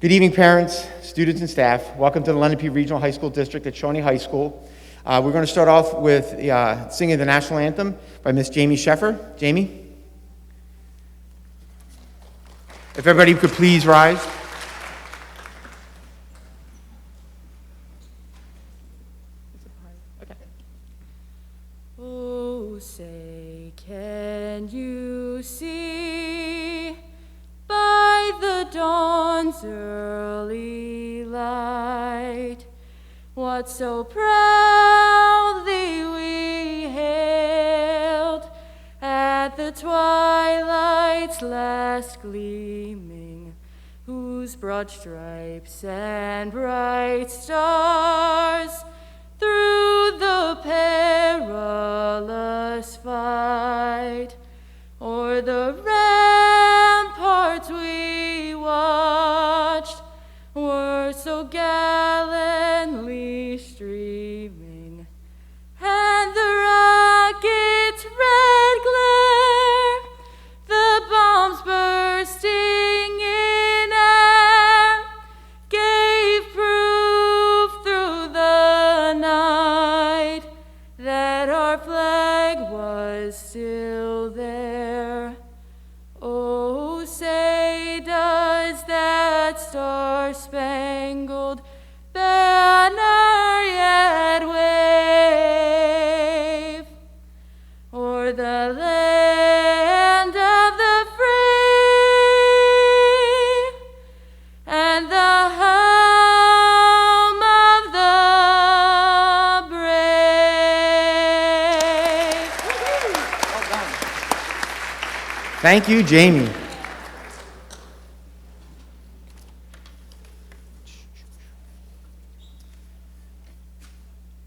Good evening, parents, students, and staff. Welcome to the Lenape Regional High School District at Shawnee High School. We're going to start off with singing the national anthem by Miss Jamie Sheffer. Jamie? If everybody could please rise. Okay. Oh, say, can you see by the dawn's early light what so proudly we hailed at the twilight's last gleaming, whose broad stripes and bright stars through the perilous fight o'er the ramparts we watched were so gallantly streaming, and the rocket's red glare, the bombs bursting in air, gave proof through the night that our flag was still there. Oh, say does that star-spangled banner yet wave o'er the land of the free and the home of the brave? Well done. Thank you, Jamie.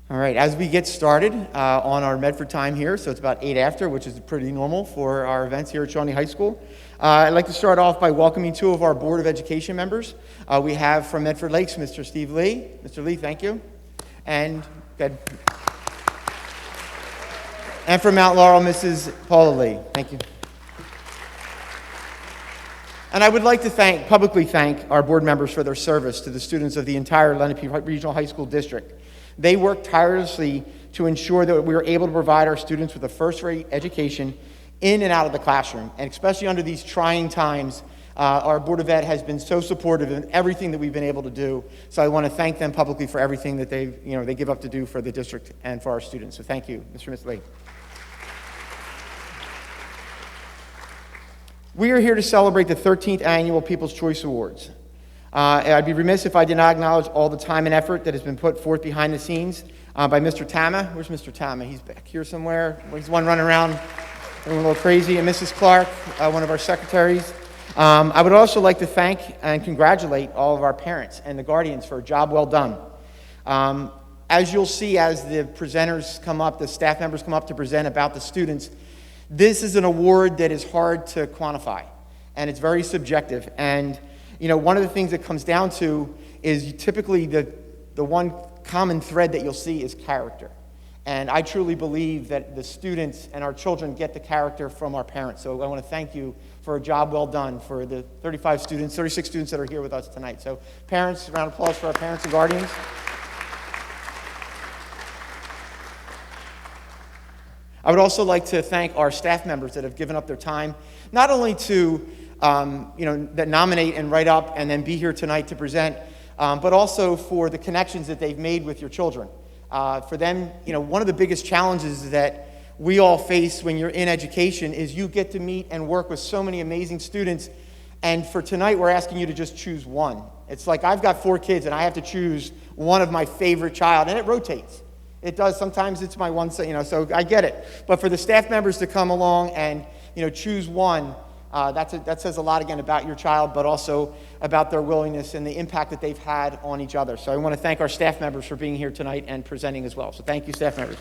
All right, as we get started on our Medford time here, so it's about 8 after, which is pretty normal for our events here at Shawnee High School. I'd like to start off by welcoming two of our Board of Education members. We have from Medford Lakes, Mr. Steve Lee. Mr. Lee, thank you. And good. And from Mount Laurel, Mrs. Paula Lee. Thank you. And I would like to publicly thank our board members for their service to the students of the entire Lenape Regional High School District. They work tirelessly to ensure that we are able to provide our students with a first-rate education in and out of the classroom. And especially under these trying times, our Board of Ed has been so supportive in everything that we've been able to do. So I want to thank them publicly for everything that they give up to do for the district and for our students. So thank you, Mr. and Ms. Lee. We are here to celebrate the 13th Annual People's Choice Awards. I'd be remiss if I did not acknowledge all the time and effort that has been put forth behind the scenes by Mr. Tama. Where's Mr. Tama? He's back here somewhere. He's the one running around going a little crazy. And Mrs. Clark, one of our secretaries. I would also like to thank and congratulate all of our parents and the guardians for a job well done. As you'll see as the presenters come up, the staff members come up to present about the students, this is an award that is hard to quantify, and it's very subjective. And one of the things that comes down to is typically the one common thread that you'll see is character. And I truly believe that the students and our children get the character from our parents. So I want to thank you for a job well done for the 36 students that are here with us tonight. So parents, a round of applause for our parents and guardians. I would also like to thank our staff members that have given up their time, not only to that nominate and write up and then be here tonight to present, but also for the connections that they've made with your children. For them, one of the biggest challenges that we all face when you're in education is you get to meet and work with so many amazing students. And for tonight, we're asking you to just choose one. It's like I've got 4 kids and I have to choose one of my favorite child, and it rotates. It does. Sometimes it's my one, so I get it. But for the staff members to come along and, choose one, that says a lot, again, about your child, but also about their willingness and the impact that they've had on each other. So I want to thank our staff members for being here tonight and presenting as well. So thank you, staff members.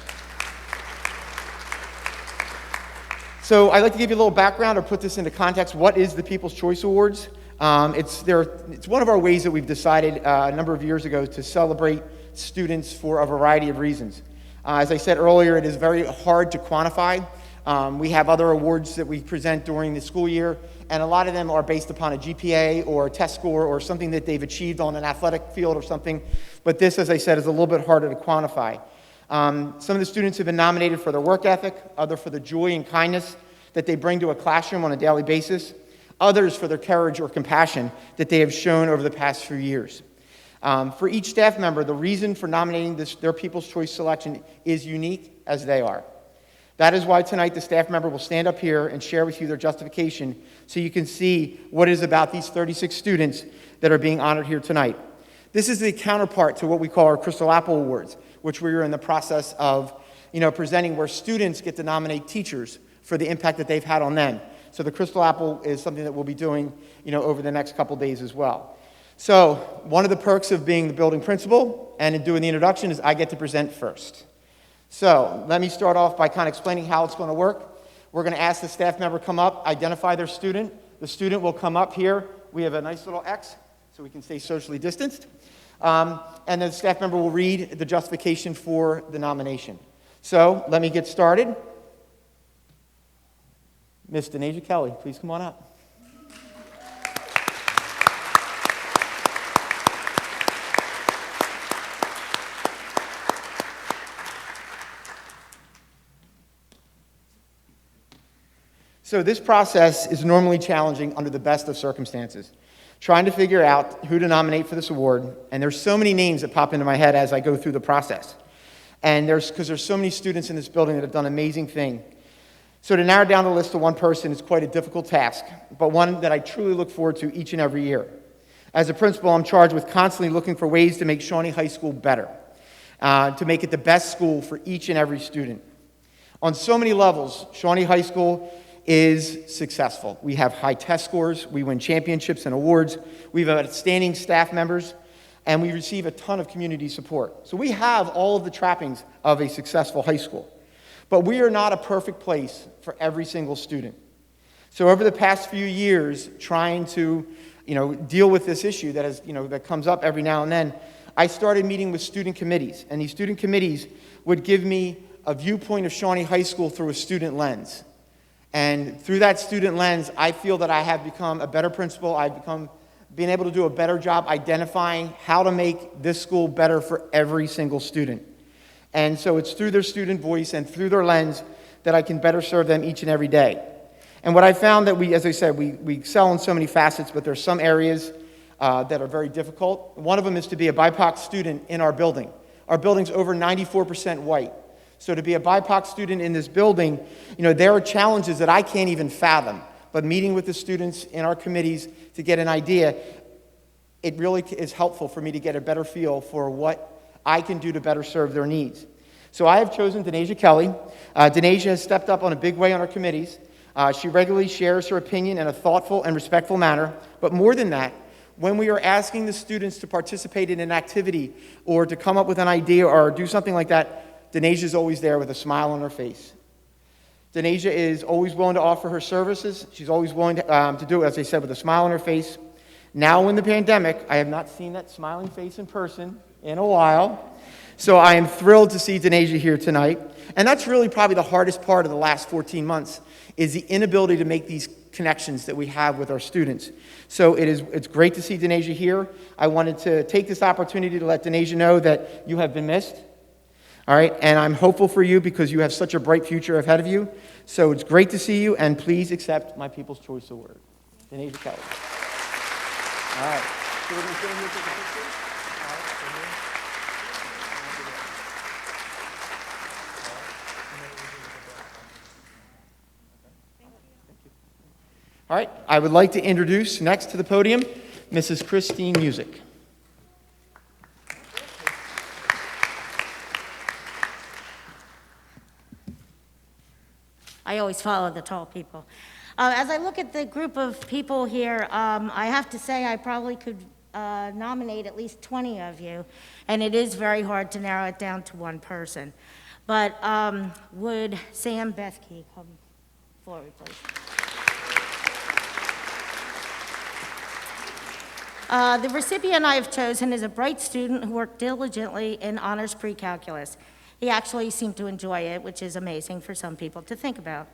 So I'd like to give you a little background or put this into context. What is the People's Choice Awards? It's one of our ways that we've decided a number of years ago to celebrate students for a variety of reasons. As I said earlier, it is very hard to quantify. We have other awards that we present during the school year, and a lot of them are based upon a GPA or a test score or something that they've achieved on an athletic field or something. But this, as I said, is a little bit harder to quantify. Some of the students have been nominated for their work ethic, others for the joy and kindness that they bring to a classroom on a daily basis, others for their courage or compassion that they have shown over the past few years. For each staff member, the reason for nominating their People's Choice selection is unique as they are. That is why tonight the staff member will stand up here and share with you their justification so you can see what it is about these 36 students that are being honored here tonight. This is the counterpart to what we call our Crystal Apple Awards, which we are in the process of presenting, where students get to nominate teachers for the impact that they've had on them. So the Crystal Apple is something that we'll be doing over the next couple days as well. So one of the perks of being the building principal and in doing the introduction is I get to present first. So let me start off by kind of explaining how it's going to work. We're going to ask the staff member come up, identify their student. The student will come up here. We have a nice little X so we can stay socially distanced. And the staff member will read the justification for the nomination. So let me get started. Miss Denasia Kelly, please come on up. So this process is normally challenging under the best of circumstances, trying to figure out who to nominate for this award, and there's so many names that pop into my head as I go through the process. And because there's so many students in this building that have done amazing things. So to narrow down the list to one person is quite a difficult task, but one that I truly look forward to each and every year. As a principal, I'm charged with constantly looking for ways to make Shawnee High School better, to make it the best school for each and every student. On so many levels, Shawnee High School is successful. We have high test scores, we win championships and awards, we have outstanding staff members, and we receive a ton of community support. So we have all of the trappings of a successful high school. But we are not a perfect place for every single student. So over the past few years, trying to deal with this issue that has, that comes up every now and then, I started meeting with student committees, and these student committees would give me a viewpoint of Shawnee High School through a student lens. And through that student lens, I feel that I have become a better principal. I've been able to do a better job identifying how to make this school better for every single student. And so it's through their student voice and through their lens that I can better serve them each and every day. And what I found that as I said, we excel in so many facets, but there's some areas that are very difficult. One of them is to be a BIPOC student in our building. Our building's over 94% white. So to be a BIPOC student in this building, there are challenges that I can't even fathom. But meeting with the students in our committees to get an idea, it really is helpful for me to get a better feel for what I can do to better serve their needs. So I have chosen Denasia Kelly. Denasia has stepped up on a big way on our committees. She regularly shares her opinion in a thoughtful and respectful manner. But more than that, when we are asking the students to participate in an activity or to come up with an idea or do something like that, Denasia is always there with a smile on her face. Denasia is always willing to offer her services. She's always willing to do it, as I said, with a smile on her face. Now in the pandemic, I have not seen that smiling face in person in a while. So I am thrilled to see Denasia here tonight. And that's really probably the hardest part of the last 14 months is the inability to make these connections that we have with our students. So it's great to see Denasia here. I wanted to take this opportunity to let Denasia know that you have been missed. All right, and I'm hopeful for you because you have such a bright future ahead of you. So it's great to see you, and please accept my People's Choice Award. Denasia Kelly. All right. So we're going to stand here and take a picture. All right, I would like to introduce next to the podium, Mrs. Christine Music. I always follow the tall people. As I look at the group of people here, I have to say I probably could nominate at least 20 of you, and it is very hard to narrow it down to one person. But would Sam Bethke come forward, please? The recipient I have chosen is a bright student who worked diligently in honors pre-calculus. He actually seemed to enjoy it, which is amazing for some people to think about.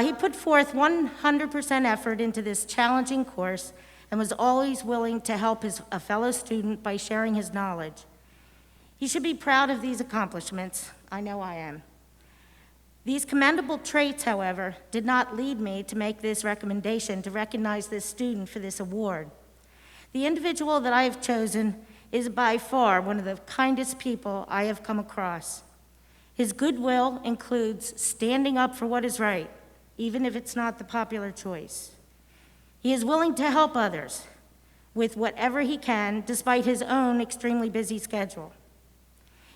He put forth 100% effort into this challenging course and was always willing to help a fellow student by sharing his knowledge. He should be proud of these accomplishments. I know I am. These commendable traits, however, did not lead me to make this recommendation to recognize this student for this award. The individual that I have chosen is by far one of the kindest people I have come across. His goodwill includes standing up for what is right, even if it's not the popular choice. He is willing to help others with whatever he can, despite his own extremely busy schedule.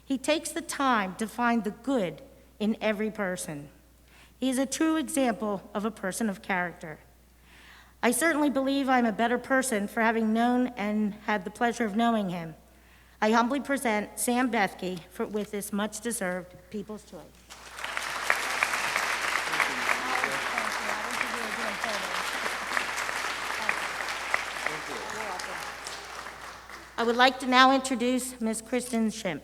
He takes the time to find the good in every person. He is a true example of a person of character. I certainly believe I'm a better person for having known and had the pleasure of knowing him. I humbly present Sam Bethke with this much-deserved People's Choice. I would like to now introduce Ms. Kristen Schimpf.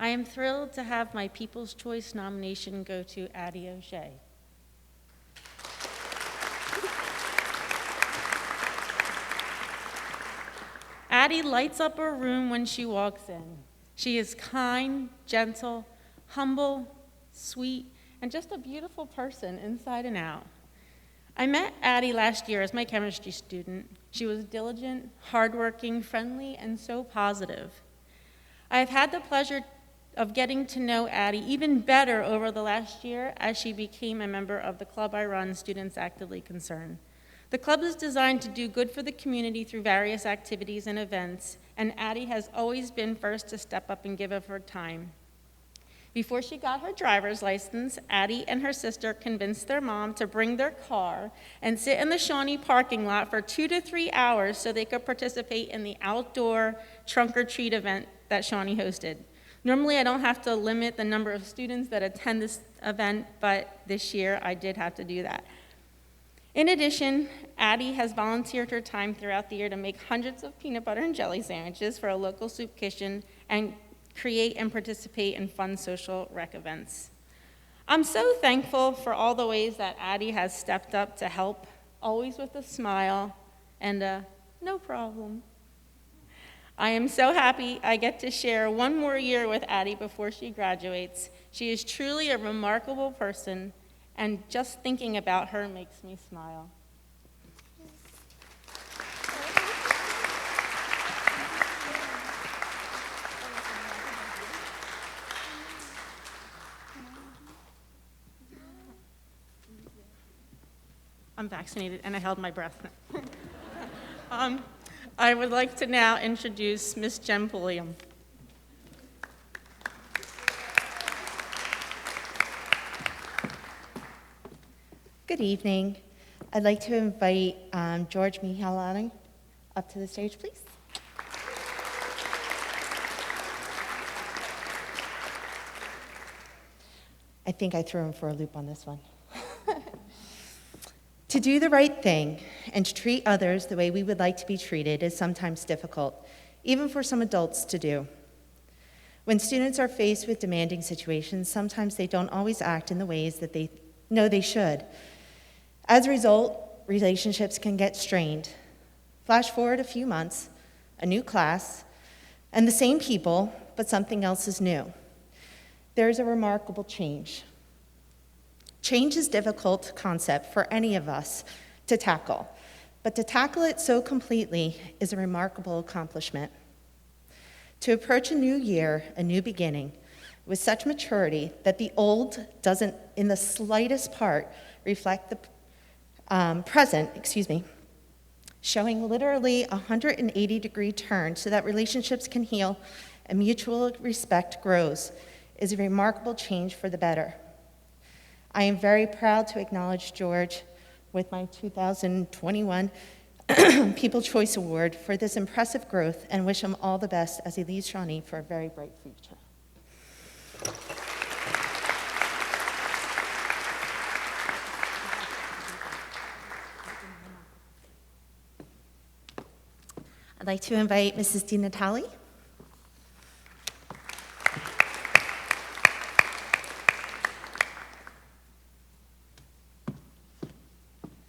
I am thrilled to have my People's Choice nomination go to Addie O'Shea. Addie lights up a room when she walks in. She is kind, gentle, humble, sweet, and just a beautiful person inside and out. I met Addie last year as my chemistry student. She was diligent, hardworking, friendly, and so positive. I have had the pleasure of getting to know Addie even better over the last year as she became a member of the club I run, Students Actively Concerned. The club is designed to do good for the community through various activities and events, and Addie has always been first to step up and give of her time. Before she got her driver's license, Addie and her sister convinced their mom to bring their car and sit in the Shawnee parking lot for 2 to 3 hours so they could participate in the outdoor trunk or treat event that Shawnee hosted. Normally, I don't have to limit the number of students that attend this event, but this year I did have to do that. In addition, Addie has volunteered her time throughout the year to make hundreds of peanut butter and jelly sandwiches for a local soup kitchen and create and participate in fun social rec events. I'm so thankful for all the ways that Addie has stepped up to help, always with a smile and a no problem. I am so happy I get to share one more year with Addie before she graduates. She is truly a remarkable person, and just thinking about her makes me smile. I'm vaccinated and I held my breath. I would like to now introduce Ms. Jen Pulliam. Good evening. I'd like to invite George Mihalani up to the stage, please. I think I threw him for a loop on this one. To do the right thing and to treat others the way we would like to be treated is sometimes difficult, even for some adults to do. When students are faced with demanding situations, sometimes they don't always act in the ways that they know they should. As a result, relationships can get strained. Flash forward a few months, a new class, and the same people, but something else is new. There's a remarkable change. Change is a difficult concept for any of us to tackle, but to tackle it so completely is a remarkable accomplishment. To approach a new year, a new beginning, with such maturity that the old doesn't in the slightest part reflect the present, showing literally a 180-degree turn so that relationships can heal and mutual respect grows, is a remarkable change for the better. I am very proud to acknowledge George with my 2021 People's Choice Award for this impressive growth and wish him all the best as he leads Shawnee for a very bright future. like to invite Mrs. DiNatale.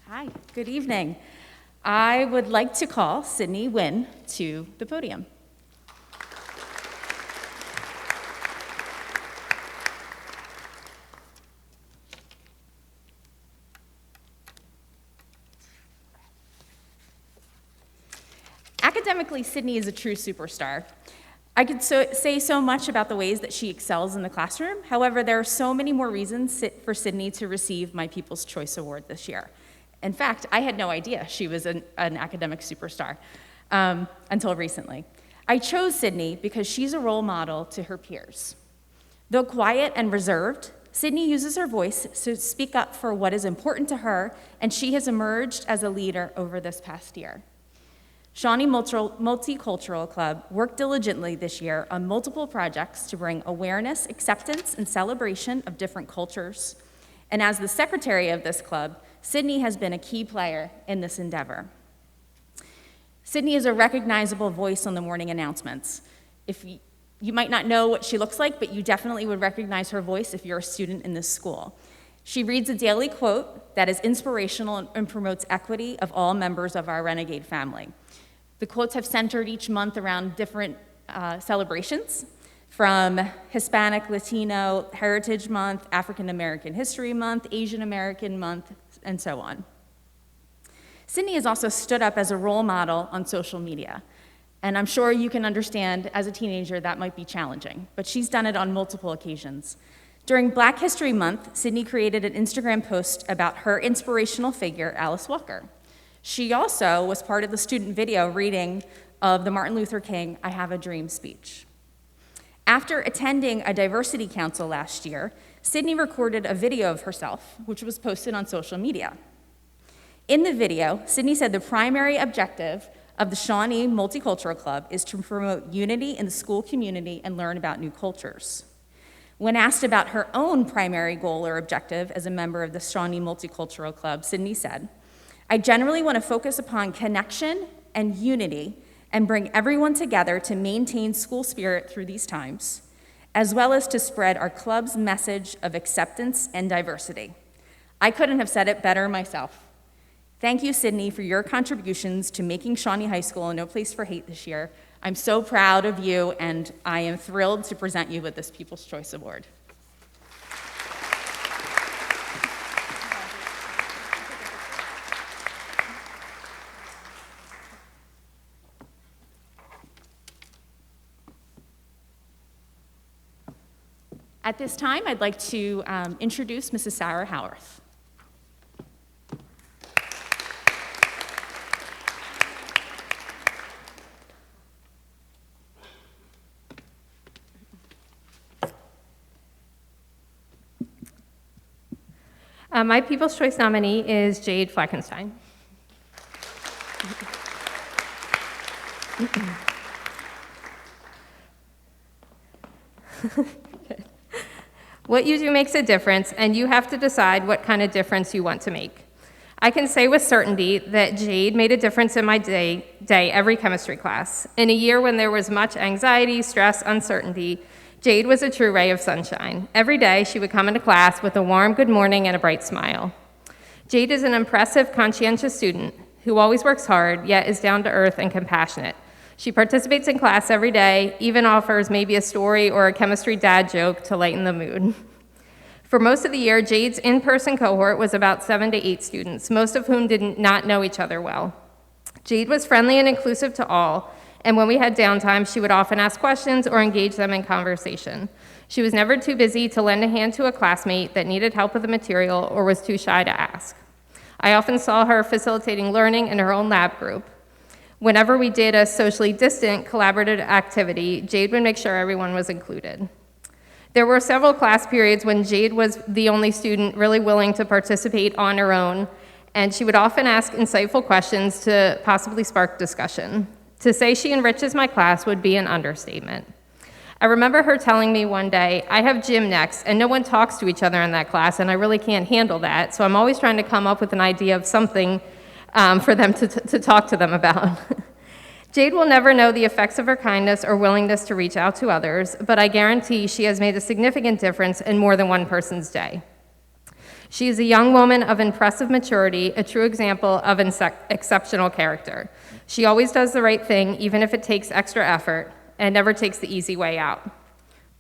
Hi, good evening. I would like to call Sydney Wynn to the podium. Academically, Sydney is a true superstar. I could say so much about the ways that she excels in the classroom. However, there are so many more reasons for Sydney to receive my People's Choice Award this year. In fact, I had no idea she was an academic superstar until recently. I chose Sydney because she's a role model to her peers. Though quiet and reserved, Sydney uses her voice to speak up for what is important to her, and she has emerged as a leader over this past year. Shawnee Multicultural Club worked diligently this year on multiple projects to bring awareness, acceptance, and celebration of different cultures. And as the secretary of this club, Sydney has been a key player in this endeavor. Sydney is a recognizable voice on the morning announcements. You might not know what she looks like, but you definitely would recognize her voice if you're a student in this school. She reads a daily quote that is inspirational and promotes equity of all members of our Renegade family. The quotes have centered each month around different celebrations, from Hispanic, Latino, Heritage Month, African American History Month, Asian American Month, and so on. Sydney has also stood up as a role model on social media. And I'm sure you can understand, as a teenager, that might be challenging, but she's done it on multiple occasions. During Black History Month, Sydney created an Instagram post about her inspirational figure, Alice Walker. She also was part of the student video reading of the Martin Luther King I Have a Dream speech. After attending a diversity council last year, Sydney recorded a video of herself, which was posted on social media. In the video, Sydney said the primary objective of the Shawnee Multicultural Club is to promote unity in the school community and learn about new cultures. When asked about her own primary goal or objective as a member of the Shawnee Multicultural Club, Sydney said, "I generally want to focus upon connection and unity and bring everyone together to maintain school spirit through these times, as well as to spread our club's message of acceptance and diversity." I couldn't have said it better myself. Thank you, Sydney, for your contributions to making Shawnee High School a no place for hate this year. I'm so proud of you, and I am thrilled to present you with this People's Choice Award. At this time, I'd like to introduce Mrs. Sarah Howarth. My People's Choice nominee is Jade Fleckenstein. What you do makes a difference, and you have to decide what kind of difference you want to make. I can say with certainty that Jade made a difference in my day every chemistry class. In a year when there was much anxiety, stress, uncertainty, Jade was a true ray of sunshine. Every day, she would come into class with a warm good morning and a bright smile. Jade is an impressive, conscientious student who always works hard, yet is down to earth and compassionate. She participates in class every day, even offers maybe a story or a chemistry dad joke to lighten the mood. For most of the year, Jade's in-person cohort was about 7 to 8 students, most of whom did not know each other well. Jade was friendly and inclusive to all, and when we had downtime, she would often ask questions or engage them in conversation. She was never too busy to lend a hand to a classmate that needed help with the material or was too shy to ask. I often saw her facilitating learning in her own lab group. Whenever we did a socially distant collaborative activity, Jade would make sure everyone was included. There were several class periods when Jade was the only student really willing to participate on her own, and she would often ask insightful questions to possibly spark discussion. To say she enriches my class would be an understatement. I remember her telling me one day, "I have gym next, and no one talks to each other in that class, and I really can't handle that, so I'm always trying to come up with an idea of something for them to talk to them about." Jade will never know the effects of her kindness or willingness to reach out to others, but I guarantee she has made a significant difference in more than one person's day. She is a young woman of impressive maturity, a true example of exceptional character. She always does the right thing, even if it takes extra effort, and never takes the easy way out.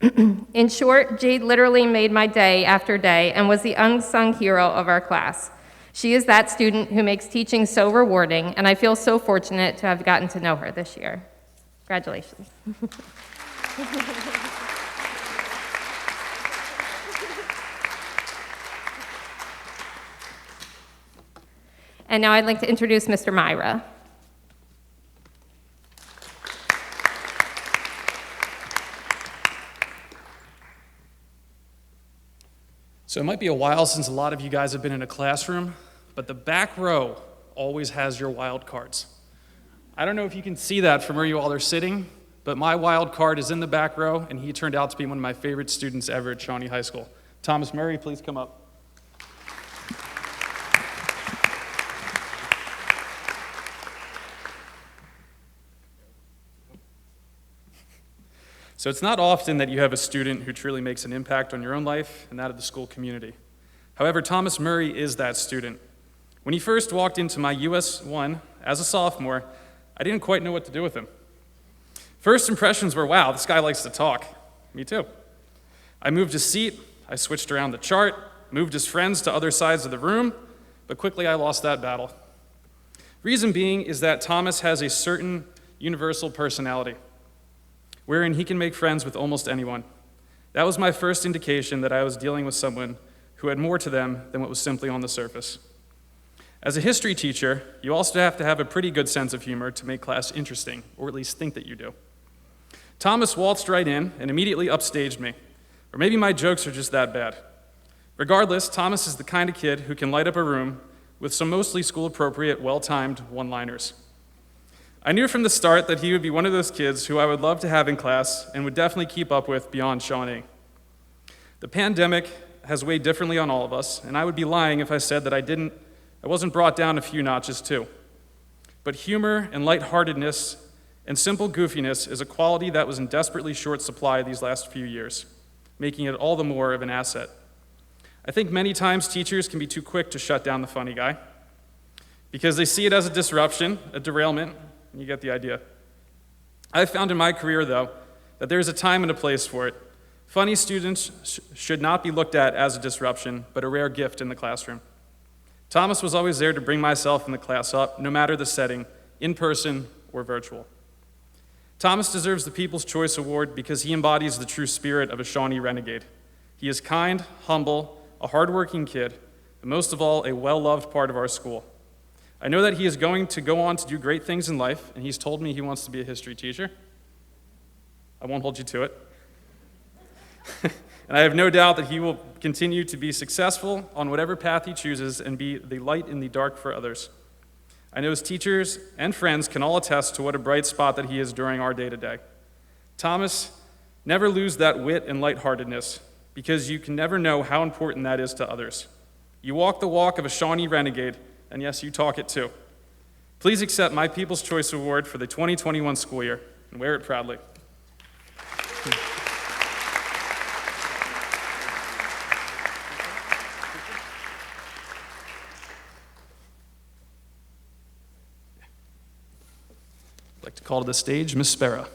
In short, Jade literally made my day after day and was the unsung hero of our class. She is that student who makes teaching so rewarding, and I feel so fortunate to have gotten to know her this year. Congratulations. And now I'd like to introduce Mr. Myra. So it might be a while since a lot of you guys have been in a classroom, but the back row always has your wild cards. I don't know if you can see that from where you all are sitting, but my wild card is in the back row, and he turned out to be one of my favorite students ever at Shawnee High School. Thomas Murray, please come up. So it's not often that you have a student who truly makes an impact on your own life and that of the school community. However, Thomas Murray is that student. When he first walked into my US 1 as a sophomore, I didn't quite know what to do with him. First impressions were, wow, this guy likes to talk. Me too. I moved his seat, I switched around the chart, moved his friends to other sides of the room, but quickly I lost that battle. Reason being is that Thomas has a certain universal personality, wherein he can make friends with almost anyone. That was my first indication that I was dealing with someone who had more to them than what was simply on the surface. As a history teacher, you also have to have a pretty good sense of humor to make class interesting, or at least think that you do. Thomas waltzed right in and immediately upstaged me, or maybe my jokes are just that bad. Regardless, Thomas is the kind of kid who can light up a room with some mostly school-appropriate, well-timed one-liners. I knew from the start that he would be one of those kids who I would love to have in class and would definitely keep up with beyond Shawnee. The pandemic has weighed differently on all of us, and I would be lying if I said that I wasn't brought down a few notches too. But humor and lightheartedness and simple goofiness is a quality that was in desperately short supply these last few years, making it all the more of an asset. I think many times teachers can be too quick to shut down the funny guy because they see it as a disruption, a derailment. You get the idea. I've found in my career, though, that there's a time and a place for it. Funny students should not be looked at as a disruption, but a rare gift in the classroom. Thomas was always there to bring myself and the class up, no matter the setting, in person or virtual. Thomas deserves the People's Choice Award because he embodies the true spirit of a Shawnee renegade. He is kind, humble, a hardworking kid, and most of all, a well-loved part of our school. I know that he is going to go on to do great things in life, and he's told me he wants to be a history teacher. I won't hold you to it. And I have no doubt that he will continue to be successful on whatever path he chooses and be the light in the dark for others. I know his teachers and friends can all attest to what a bright spot that he is during our day-to-day. Thomas, never lose that wit and lightheartedness, because you can never know how important that is to others. You walk the walk of a Shawnee renegade, and yes, you talk it too. Please accept my People's Choice Award for the 2021 school year and wear it proudly. I'd like to call to the stage Ms. Sparrow.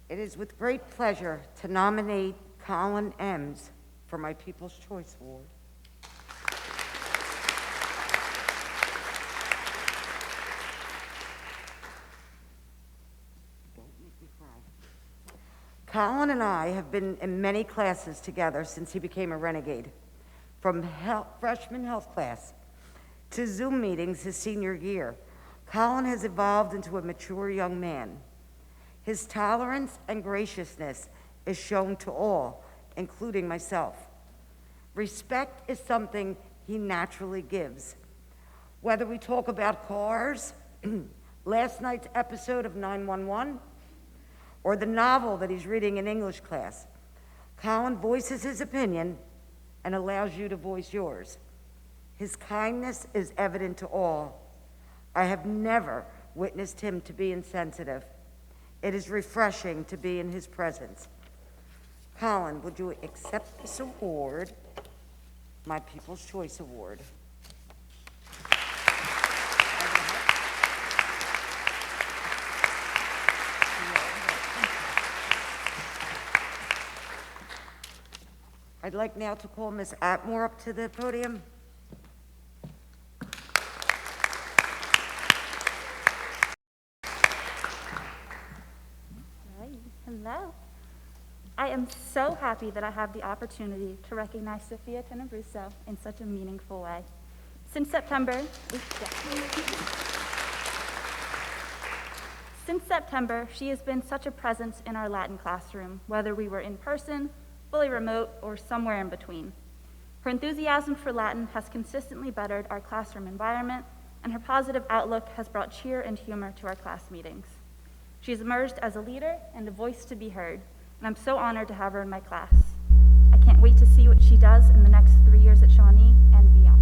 It is with great pleasure to nominate Colin Ems for my People's Choice Award. Don't make me cry. Colin and I have been in many classes together since he became a renegade, from freshman health class to Zoom meetings his senior year. Colin has evolved into a mature young man. His tolerance and graciousness is shown to all, including myself. Respect is something he naturally gives. Whether we talk about cars, last night's episode of 911, or the novel that he's reading in English class, Colin voices his opinion and allows you to voice yours. His kindness is evident to all. I have never witnessed him to be insensitive. It is refreshing to be in his presence. Colin, would you accept this award, my People's Choice Award? I'd like now to call Ms. Atmore up to the podium. Hi. Hello. I am so happy that I have the opportunity to recognize Sophia Tenebruso in such a meaningful way. Since September, she has been such a presence in our Latin classroom, whether we were in person, fully remote, or somewhere in between. Her enthusiasm for Latin has consistently bettered our classroom environment, and her positive outlook has brought cheer and humor to our class meetings. She has emerged as a leader and a voice to be heard, and I'm so honored to have her in my class. I can't wait to see what she does in the next 3 years at Shawnee and beyond.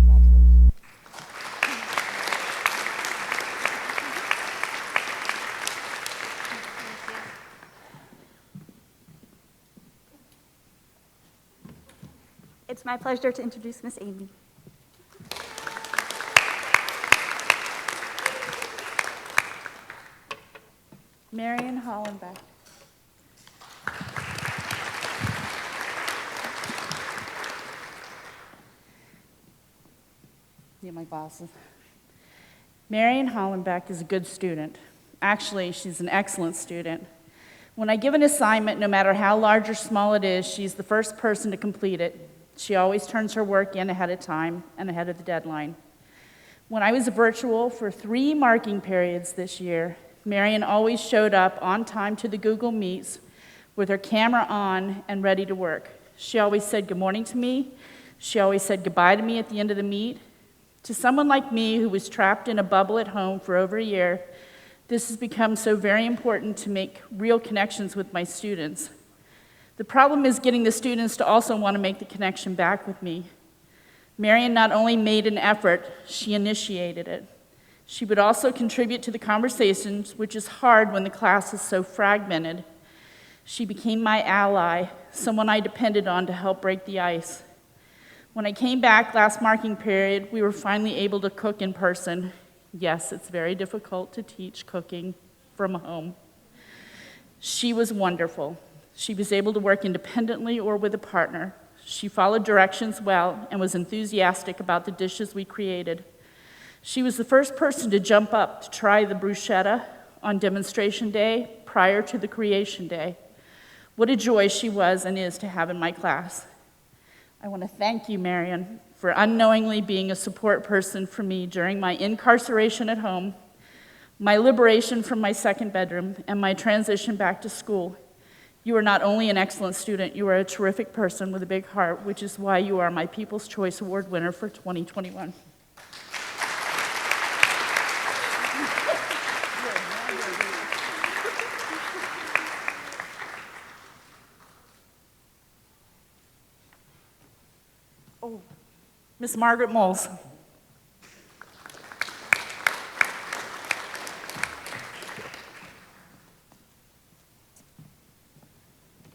Congratulations. It's my pleasure to introduce Miss Amy. Marion Hollenbeck. Yeah, my glasses. Marion Hollenbeck is a good student. Actually, she's an excellent student. When I give an assignment, no matter how large or small it is, she's the first person to complete it. She always turns her work in ahead of time and ahead of the deadline. When I was virtual for 3 marking periods this year, Marion always showed up on time to the Google Meets with her camera on and ready to work. She always said good morning to me. She always said goodbye to me at the end of the meet. To someone like me who was trapped in a bubble at home for over a year, this has become so very important to make real connections with my students. The problem is getting the students to also want to make the connection back with me. Marion not only made an effort, she initiated it. She would also contribute to the conversations, which is hard when the class is so fragmented. She became my ally, someone I depended on to help break the ice. When I came back last marking period, we were finally able to cook in person. Yes, it's very difficult to teach cooking from home. She was wonderful. She was able to work independently or with a partner. She followed directions well and was enthusiastic about the dishes we created. She was the first person to jump up to try the bruschetta on demonstration day prior to the creation day. What a joy she was and is to have in my class. I want to thank you, Marion, for unknowingly being a support person for me during my incarceration at home, my liberation from my second bedroom, and my transition back to school. You are not only an excellent student, you are a terrific person with a big heart, which is why you are my People's Choice Award winner for 2021. Oh, Miss Margaret Moles.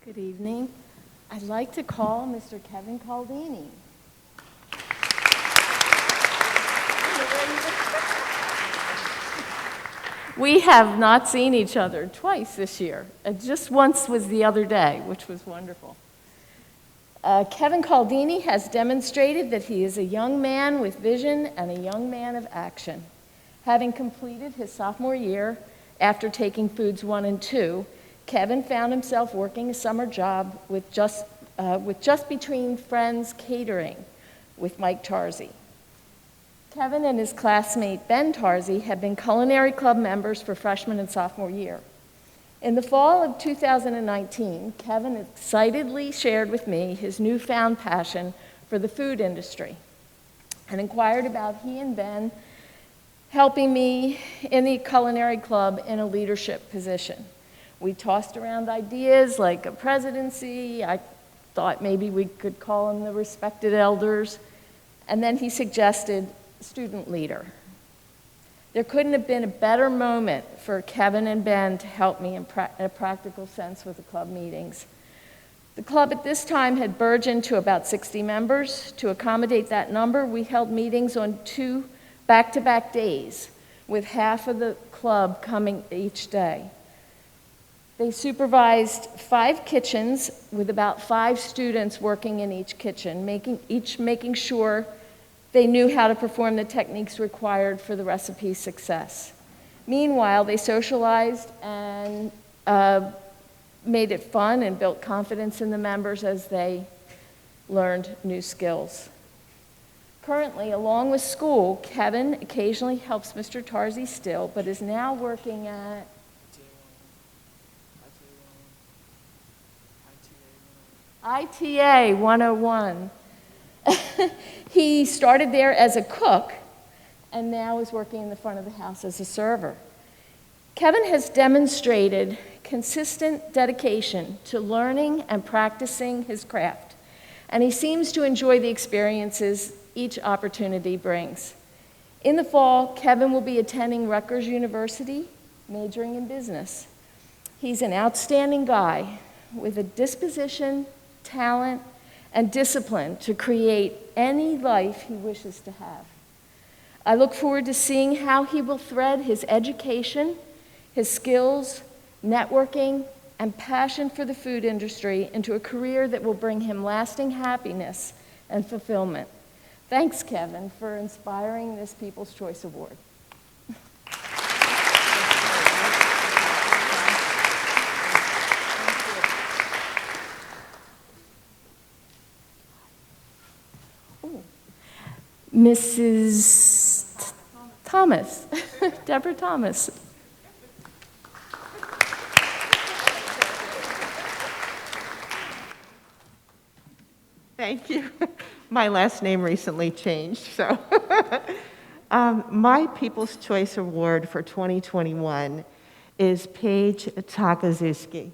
Good evening. I'd like to call Mr. Kevin Caldini. We have not seen each other twice this year. Just once was the other day, which was wonderful. Kevin Caldini has demonstrated that he is a young man with vision and a young man of action. Having completed his sophomore year after taking Foods 1 and 2, Kevin found himself working a summer job with Just Between Friends Catering with Mike Tarzi. Kevin and his classmate Ben Tarzi have been culinary club members for freshman and sophomore year. In the fall of 2019, Kevin excitedly shared with me his newfound passion for the food industry and inquired about he and Ben helping me in the culinary club in a leadership position. We tossed around ideas like a presidency. I thought maybe we could call him the respected elders. And then he suggested student leader. There couldn't have been a better moment for Kevin and Ben to help me in a practical sense with the club meetings. The club at this time had burgeoned to about 60 members. To accommodate that number, we held meetings on 2 back-to-back days, with half of the club coming each day. They supervised 5 kitchens with about 5 students working in each kitchen, making sure they knew how to perform the techniques required for the recipe's success. Meanwhile, they socialized and made it fun and built confidence in the members as they learned new skills. Currently, along with school, Kevin occasionally helps Mr. Tarzi still, but is now working at ITA 101. He started there as a cook and now is working in the front of the house as a server. Kevin has demonstrated consistent dedication to learning and practicing his craft, and he seems to enjoy the experiences each opportunity brings. In the fall, Kevin will be attending Rutgers University, majoring in business. He's an outstanding guy with a disposition, talent, and discipline to create any life he wishes to have. I look forward to seeing how he will thread his education, his skills, networking, and passion for the food industry into a career that will bring him lasting happiness and fulfillment. Thanks, Kevin, for inspiring this People's Choice Award. Mrs. Thomas, Deborah Thomas. Thank you. My last name recently changed, so. My People's Choice Award for 2021 is Paige Takazuski.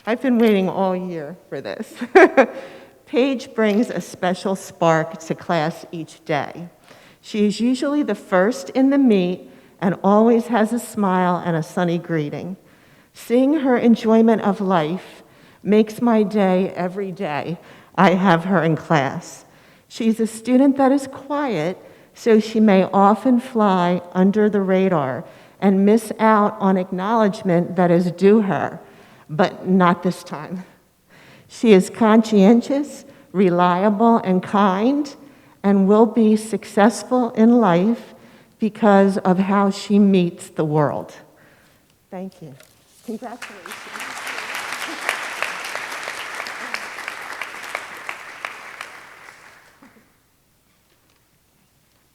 I've been waiting all year for this. Paige brings a special spark to class each day. She is usually the first in the meet and always has a smile and a sunny greeting. Seeing her enjoyment of life makes my day every day I have her in class. She's a student that is quiet, so she may often fly under the radar and miss out on acknowledgement that is due her, but not this time. She is conscientious, reliable, and kind, and will be successful in life because of how she meets the world. Thank you. Congratulations.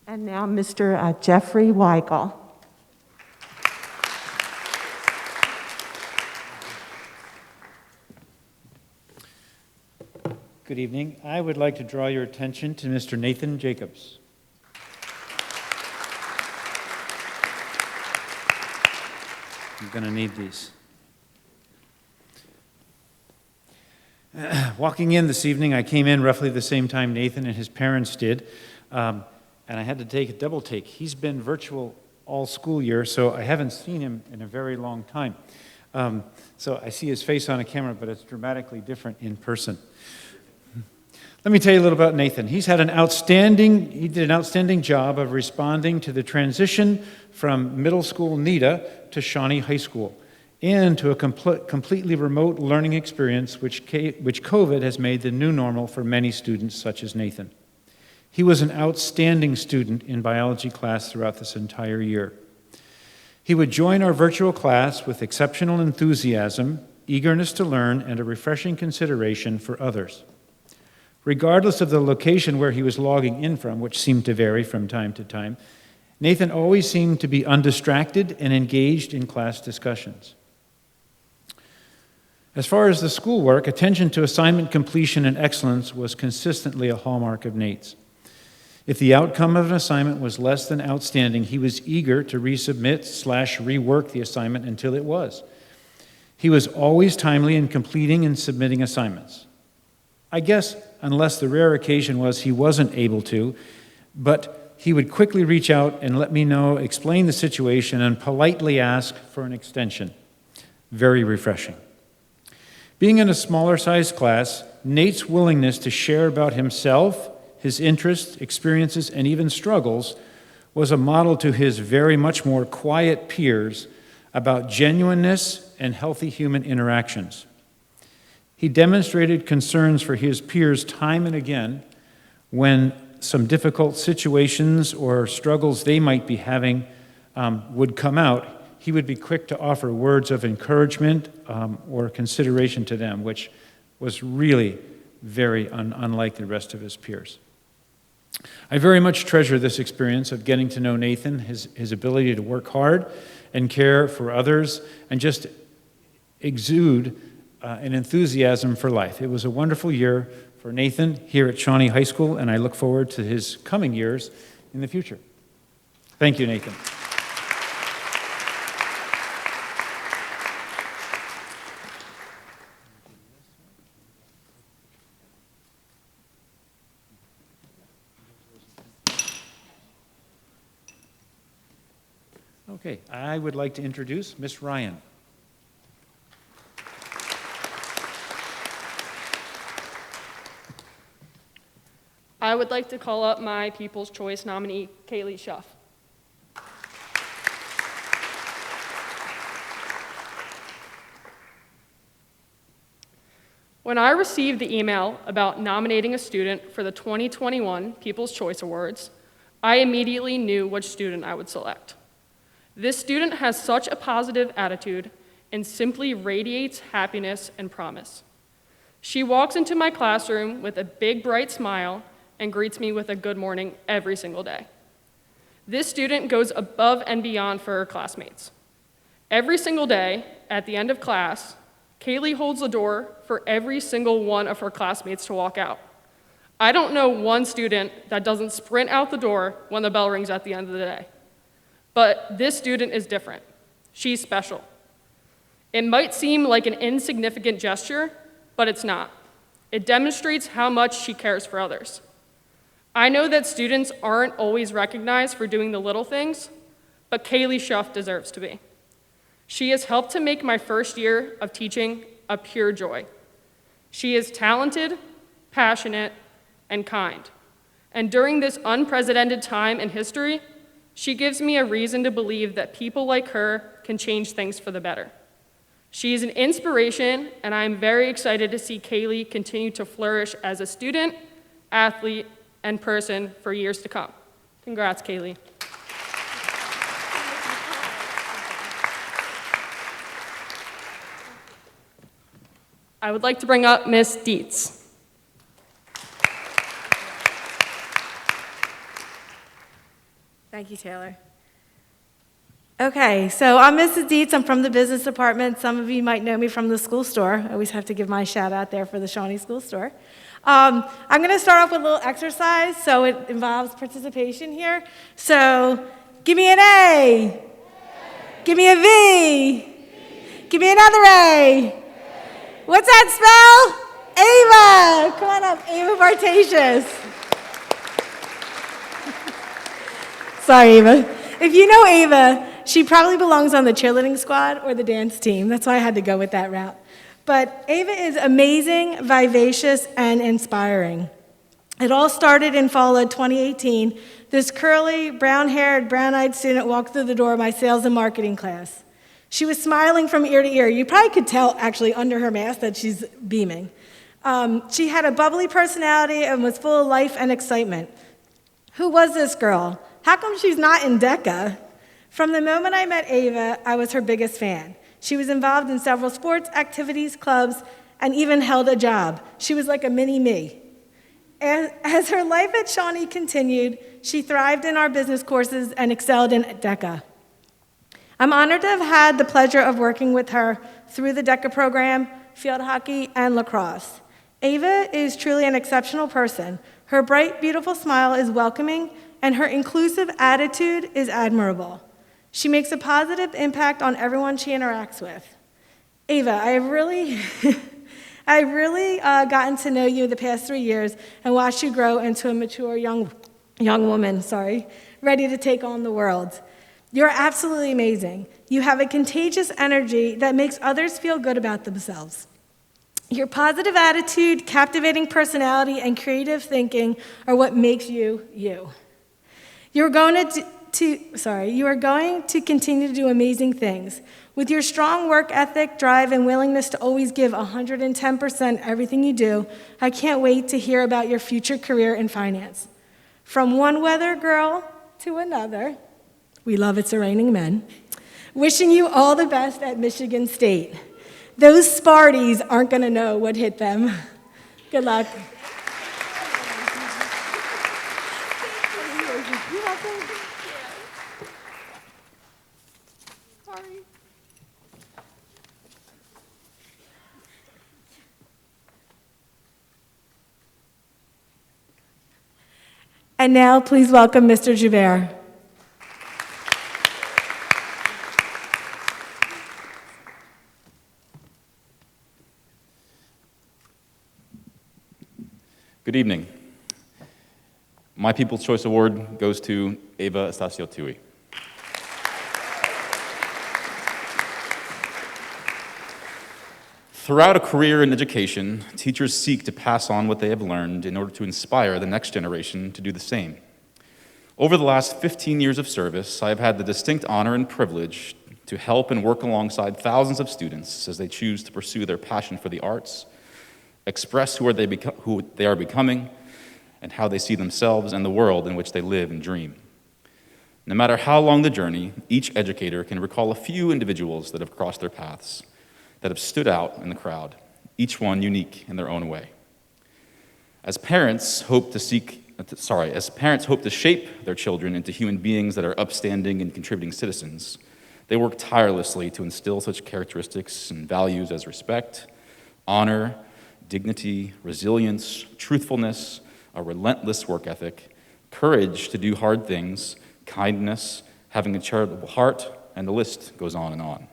And now Mr. Jeffrey Weigel. Good evening. I would like to draw your attention to Mr. Nathan Jacobs. I'm going to need these. Walking in this evening, I came in roughly the same time Nathan and his parents did, and I had to take a double take. He's been virtual all school year, so I haven't seen him in a very long time. So I see his face on a camera, but it's dramatically different in person. Let me tell you a little about Nathan. He did an outstanding job of responding to the transition from middle school NEDA to Shawnee High School and to a completely remote learning experience which COVID has made the new normal for many students such as Nathan. He was an outstanding student in biology class throughout this entire year. He would join our virtual class with exceptional enthusiasm, eagerness to learn, and a refreshing consideration for others. Regardless of the location where he was logging in from, which seemed to vary from time to time, Nathan always seemed to be undistracted and engaged in class discussions. As far as the schoolwork, attention to assignment completion and excellence was consistently a hallmark of Nate's. If the outcome of an assignment was less than outstanding, he was eager to resubmit/rework the assignment until it was. He was always timely in completing and submitting assignments. I guess, unless the rare occasion was he wasn't able to, but he would quickly reach out and let me know, explain the situation, and politely ask for an extension. Very refreshing. Being in a smaller-sized class, Nate's willingness to share about himself, his interests, experiences, and even struggles was a model to his very much more quiet peers about genuineness and healthy human interactions. He demonstrated concerns for his peers time and again when some difficult situations or struggles they might be having would come out. He would be quick to offer words of encouragement or consideration to them, which was really very unlike the rest of his peers. I very much treasure this experience of getting to know Nathan, his ability to work hard and care for others, and just exude an enthusiasm for life. It was a wonderful year for Nathan here at Shawnee High School, and I look forward to his coming years in the future. Thank you, Nathan. Okay, I would like to introduce Miss Ryan. I would like to call up my People's Choice nominee, Kaylee Schuff. When I received the email about nominating a student for the 2021 People's Choice Awards, I immediately knew which student I would select. This student has such a positive attitude and simply radiates happiness and promise. She walks into my classroom with a big, bright smile and greets me with a good morning every single day. This student goes above and beyond for her classmates. Every single day, at the end of class, Kaylee holds the door for every single one of her classmates to walk out. I don't know one student that doesn't sprint out the door when the bell rings at the end of the day. But this student is different. She's special. It might seem like an insignificant gesture, but it's not. It demonstrates how much she cares for others. I know that students aren't always recognized for doing the little things, but Kaylee Schuff deserves to be. She has helped to make my first year of teaching a pure joy. She is talented, passionate, and kind. And during this unprecedented time in history, she gives me a reason to believe that people like her can change things for the better. She is an inspiration, and I am very excited to see Kaylee continue to flourish as a student, athlete, and person for years to come. Congrats, Kaylee. I would like to bring up Miss Dietz. Thank you, Taylor. Okay, so I'm Mrs. Dietz. I'm from the business department. Some of you might know me from the school store. I always have to give my shout out there for the Shawnee School Store. I'm going to start off with a little exercise, so it involves participation here. So give me an A. Give me a V. Give me another A. What's that spell? Ava. Come on up, Ava Bartasius. Sorry, Ava. If you know Ava, she probably belongs on the cheerleading squad or the dance team. That's why I had to go with that route. But Ava is amazing, vivacious, and inspiring. It all started in fall of 2018. This curly, brown-haired, brown-eyed student walked through the door of my sales and marketing class. She was smiling from ear to ear. You probably could tell, actually, under her mask that she's beaming. She had a bubbly personality and was full of life and excitement. Who was this girl? How come she's not in DECA? From the moment I met Ava, I was her biggest fan. She was involved in several sports, activities, clubs, and even held a job. She was like a mini me. As her life at Shawnee continued, she thrived in our business courses and excelled in DECA. I'm honored to have had the pleasure of working with her through the DECA program, field hockey, and lacrosse. Ava is truly an exceptional person. Her bright, beautiful smile is welcoming, and her inclusive attitude is admirable. She makes a positive impact on everyone she interacts with. Ava, I've really gotten to know you the past 3 years and watched you grow into a mature young woman, ready to take on the world. You're absolutely amazing. You have a contagious energy that makes others feel good about themselves. Your positive attitude, captivating personality, and creative thinking are what makes you you. You are going to continue to do amazing things. With your strong work ethic, drive, and willingness to always give 110% everything you do, I can't wait to hear about your future career in finance. From one weather girl to another, we love It's a Raining Men, wishing you all the best at Michigan State. Those Sparties aren't going to know what hit them. Good luck. And now, please welcome Mr. Joubert. Good evening. My People's Choice Award goes to Ava Estacio-Tui. Throughout a career in education, teachers seek to pass on what they have learned in order to inspire the next generation to do the same. Over the last 15 years of service, I have had the distinct honor and privilege to help and work alongside thousands of students as they choose to pursue their passion for the arts, express who they are becoming, and how they see themselves and the world in which they live and dream. No matter how long the journey, each educator can recall a few individuals that have crossed their paths, that have stood out in the crowd, each one unique in their own way. As parents hope to shape their children into human beings that are upstanding and contributing citizens, they work tirelessly to instill such characteristics and values as respect, honor, dignity, resilience, truthfulness, a relentless work ethic, courage to do hard things, kindness, having a charitable heart, and the list goes on and on.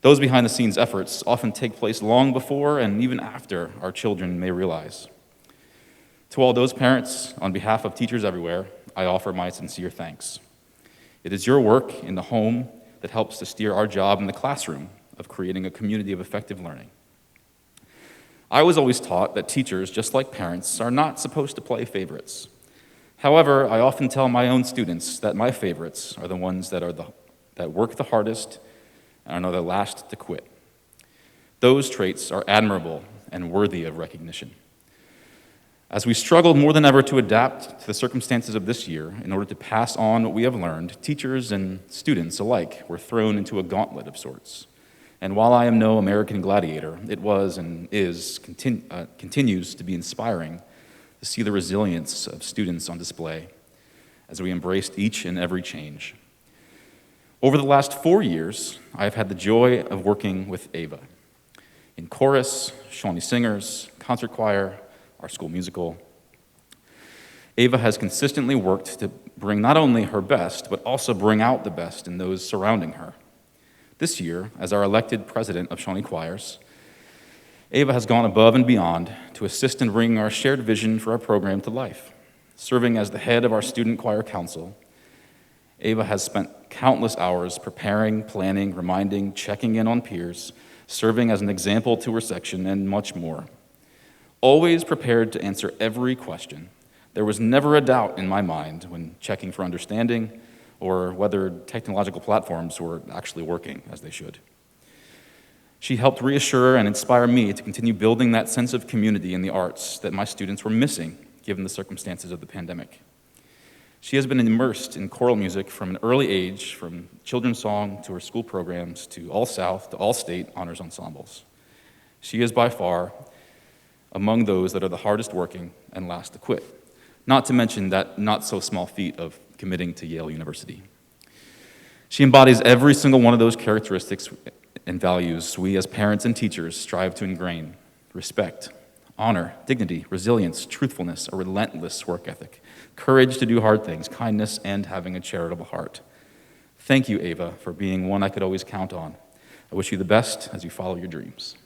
Those behind-the-scenes efforts often take place long before and even after our children may realize. To all those parents, on behalf of teachers everywhere, I offer my sincere thanks. It is your work in the home that helps to steer our job in the classroom of creating a community of effective learning. I was always taught that teachers, just like parents, are not supposed to play favorites. However, I often tell my own students that my favorites are the ones that work the hardest and are the last to quit. Those traits are admirable and worthy of recognition. As we struggle more than ever to adapt to the circumstances of this year in order to pass on what we have learned, teachers and students alike were thrown into a gauntlet of sorts. And while I am no American gladiator, it was and continues to be inspiring to see the resilience of students on display as we embraced each and every change. Over the last 4 years, I have had the joy of working with Ava in chorus, Shawnee singers, concert choir, our school musical. Ava has consistently worked to bring not only her best, but also bring out the best in those surrounding her. This year, as our elected president of Shawnee Choirs, Ava has gone above and beyond to assist in bringing our shared vision for our program to life. Serving as the head of our student choir council, Ava has spent countless hours preparing, planning, reminding, checking in on peers, serving as an example to her section, and much more. Always prepared to answer every question, there was never a doubt in my mind when checking for understanding or whether technological platforms were actually working as they should. She helped reassure and inspire me to continue building that sense of community in the arts that my students were missing given the circumstances of the pandemic. She has been immersed in choral music from an early age, from children's song to her school programs to All South to All State honors ensembles. She is by far among those that are the hardest working and last to quit, not to mention that not so small feat of committing to Yale University. She embodies every single one of those characteristics and values we as parents and teachers strive to ingrain: respect, honor, dignity, resilience, truthfulness, a relentless work ethic, courage to do hard things, kindness, and having a charitable heart. Thank you, Ava, for being one I could always count on. I wish you the best as you follow your dreams.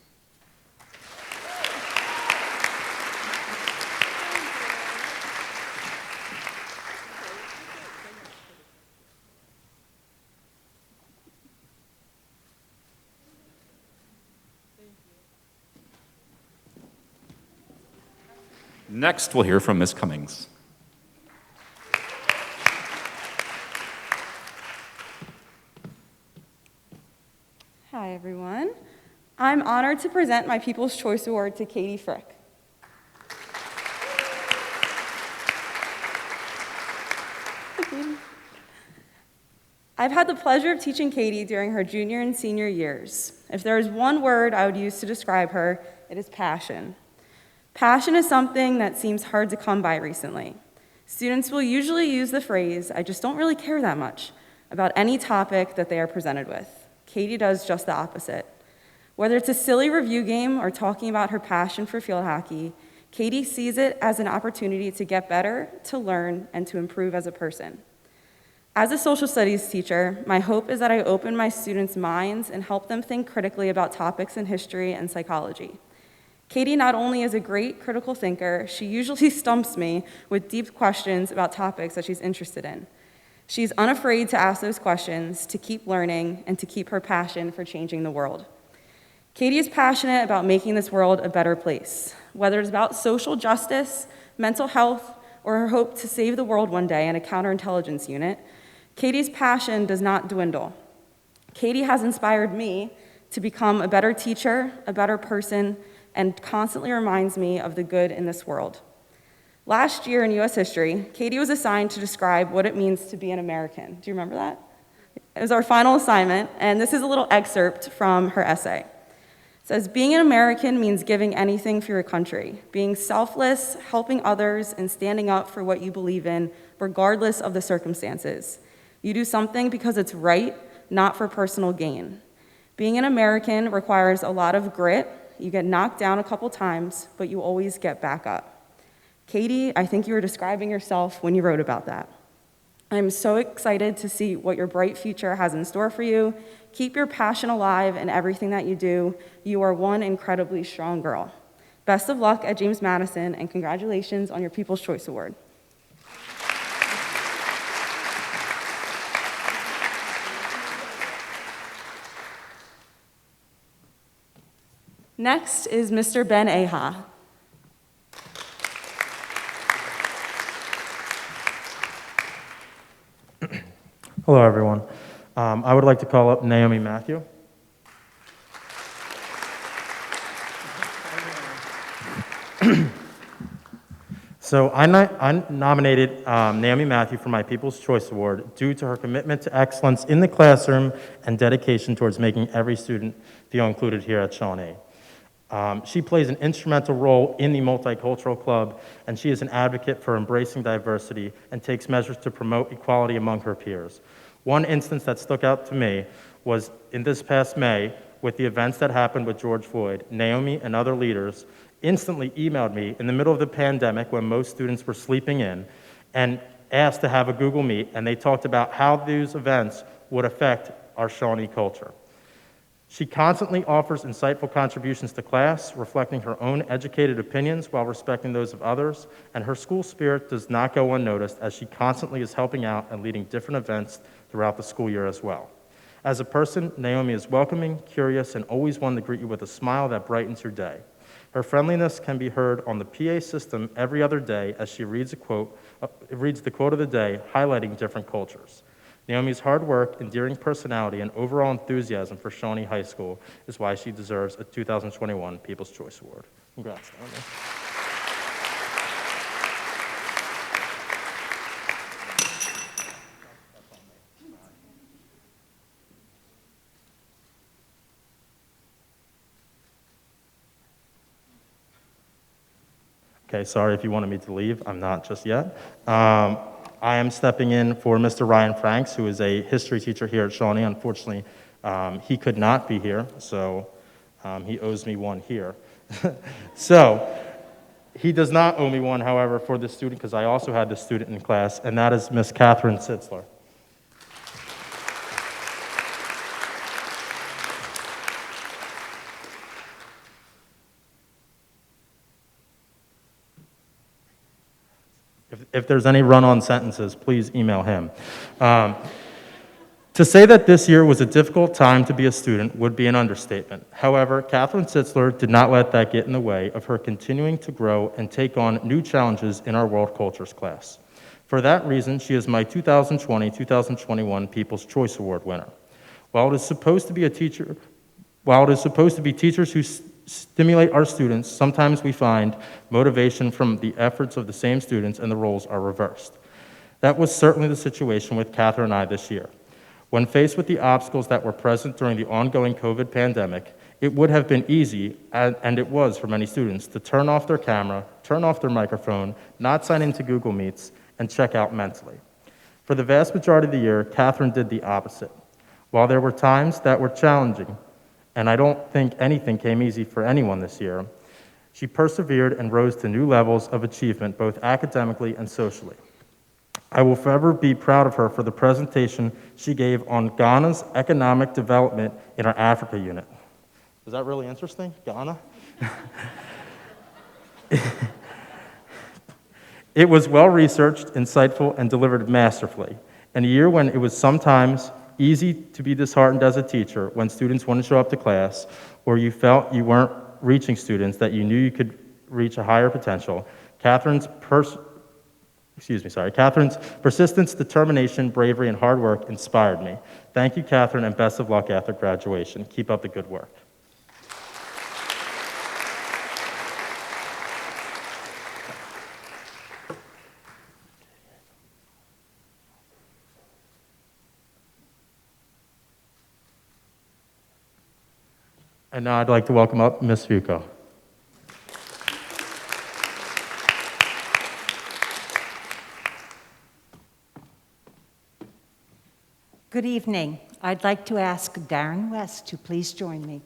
Next, we'll hear from Ms. Cummings. Hi, everyone. I'm honored to present my People's Choice Award to Katie Frick. I've had the pleasure of teaching Katie during her junior and senior years. If there is one word I would use to describe her, it is passion. Passion is something that seems hard to come by recently. Students will usually use the phrase, "I just don't really care that much," about any topic that they are presented with. Katie does just the opposite. Whether it's a silly review game or talking about her passion for field hockey, Katie sees it as an opportunity to get better, to learn, and to improve as a person. As a social studies teacher, my hope is that I open my students' minds and help them think critically about topics in history and psychology. Katie not only is a great critical thinker, she usually stumps me with deep questions about topics that she's interested in. She's unafraid to ask those questions, to keep learning, and to keep her passion for changing the world. Katie is passionate about making this world a better place. Whether it's about social justice, mental health, or her hope to save the world one day in a counterintelligence unit, Katie's passion does not dwindle. Katie has inspired me to become a better teacher, a better person, and constantly reminds me of the good in this world. Last year in U.S. history, Katie was assigned to describe what it means to be an American. Do you remember that? It was our final assignment, and this is a little excerpt from her essay. It says, "Being an American means giving anything for your country, being selfless, helping others, and standing up for what you believe in, regardless of the circumstances. You do something because it's right, not for personal gain. Being an American requires a lot of grit. You get knocked down a couple times, but you always get back up." Katie, I think you were describing yourself when you wrote about that. I'm so excited to see what your bright future has in store for you. Keep your passion alive in everything that you do. You are one incredibly strong girl. Best of luck at James Madison, and congratulations on your People's Choice Award. Next is Mr. Ben Aha. Hello, everyone. I would like to call up Naomi Matthew. So I nominated Naomi Matthew for my People's Choice Award due to her commitment to excellence in the classroom and dedication towards making every student feel included here at Shawnee. She plays an instrumental role in the Multicultural Club, and she is an advocate for embracing diversity and takes measures to promote equality among her peers. One instance that stuck out to me was in this past May with the events that happened with George Floyd. Naomi and other leaders instantly emailed me in the middle of the pandemic when most students were sleeping in and asked to have a Google Meet, and they talked about how these events would affect our Shawnee culture. She constantly offers insightful contributions to class, reflecting her own educated opinions while respecting those of others, and her school spirit does not go unnoticed as she constantly is helping out and leading different events throughout the school year as well. As a person, Naomi is welcoming, curious, and always one to greet you with a smile that brightens your day. Her friendliness can be heard on the PA system every other day as she reads the quote of the day, highlighting different cultures. Naomi's hard work, endearing personality, and overall enthusiasm for Shawnee High School is why she deserves a 2021 People's Choice Award. Congrats, Naomi. Okay, sorry if you wanted me to leave. I'm not just yet. I am stepping in for Mr. Ryan Franks, who is a history teacher here at Shawnee. Unfortunately, He could not be here, so he owes me one here. So he does not owe me one, however, for this student, because I also had this student in class, and that is Miss Catherine Sitzler. If there's any run-on sentences, please email him. To say that this year was a difficult time to be a student would be an understatement. However, Catherine Sitzler did not let that get in the way of her continuing to grow and take on new challenges in our World Cultures class. For that reason, she is my 2020-2021 People's Choice Award winner. While it is supposed to be teachers who stimulate our students, sometimes we find motivation from the efforts of the same students and the roles are reversed. That was certainly the situation with Catherine and I this year. When faced with the obstacles that were present during the ongoing COVID pandemic, it would have been easy, and it was for many students, to turn off their camera, turn off their microphone, not sign into Google Meets, and check out mentally. For the vast majority of the year, Catherine did the opposite. While there were times that were challenging, and I don't think anything came easy for anyone this year, she persevered and rose to new levels of achievement, both academically and socially. I will forever be proud of her for the presentation she gave on Ghana's economic development in our Africa unit. Is that really interesting, Ghana? It was well-researched, insightful, and delivered masterfully. In a year when it was sometimes easy to be disheartened as a teacher when students wouldn't show up to class, or you felt you weren't reaching students that you knew you could reach a higher potential, Catherine's persistence, determination, bravery, and hard work inspired me. Thank you, Catherine, and best of luck after graduation. Keep up the good work. And now I'd like to welcome up Ms. Fuco. Good evening. I'd like to ask Darren West to please join me.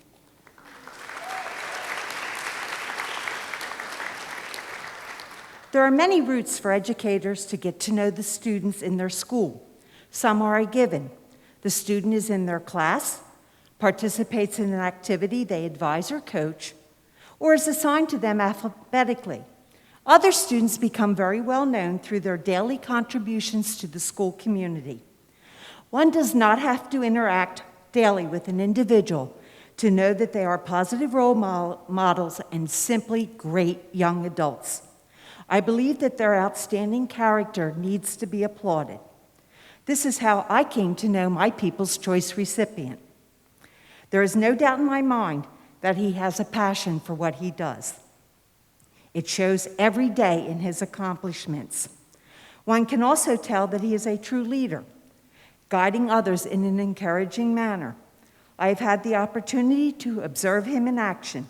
There are many routes for educators to get to know the students in their school. Some are a given. The student is in their class, participates in an activity they advise or coach, or is assigned to them alphabetically. Other students become very well known through their daily contributions to the school community. One does not have to interact daily with an individual to know that they are positive role models and simply great young adults. I believe that their outstanding character needs to be applauded. This is how I came to know my People's Choice recipient. There is no doubt in my mind that he has a passion for what he does. It shows every day in his accomplishments. One can also tell that he is a true leader, guiding others in an encouraging manner. I have had the opportunity to observe him in action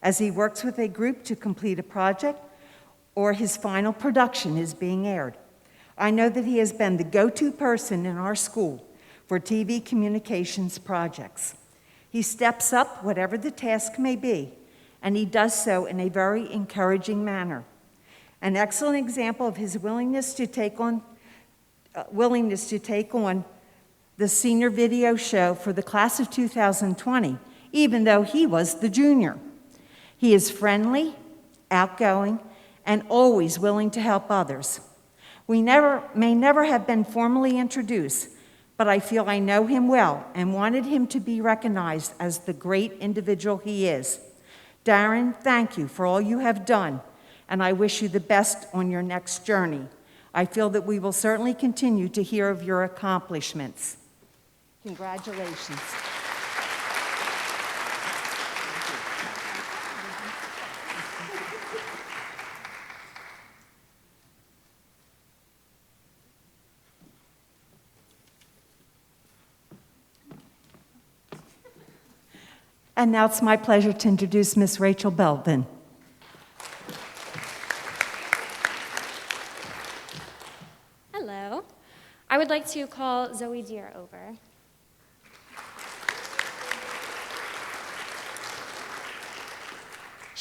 as he works with a group to complete a project or his final production is being aired. I know that he has been the go-to person in our school for TV communications projects. He steps up whatever the task may be, and he does so in a very encouraging manner. An excellent example of his willingness to take on the senior video show for the class of 2020, even though he was the junior. He is friendly, outgoing, and always willing to help others. We may never have been formally introduced, but I feel I know him well and wanted him to be recognized as the great individual he is. Darren, thank you for all you have done, and I wish you the best on your next journey. I feel that we will certainly continue to hear of your accomplishments. Congratulations. And now it's my pleasure to introduce Miss Rachel Belvin. Hello. I would like to call Zoe Deere over.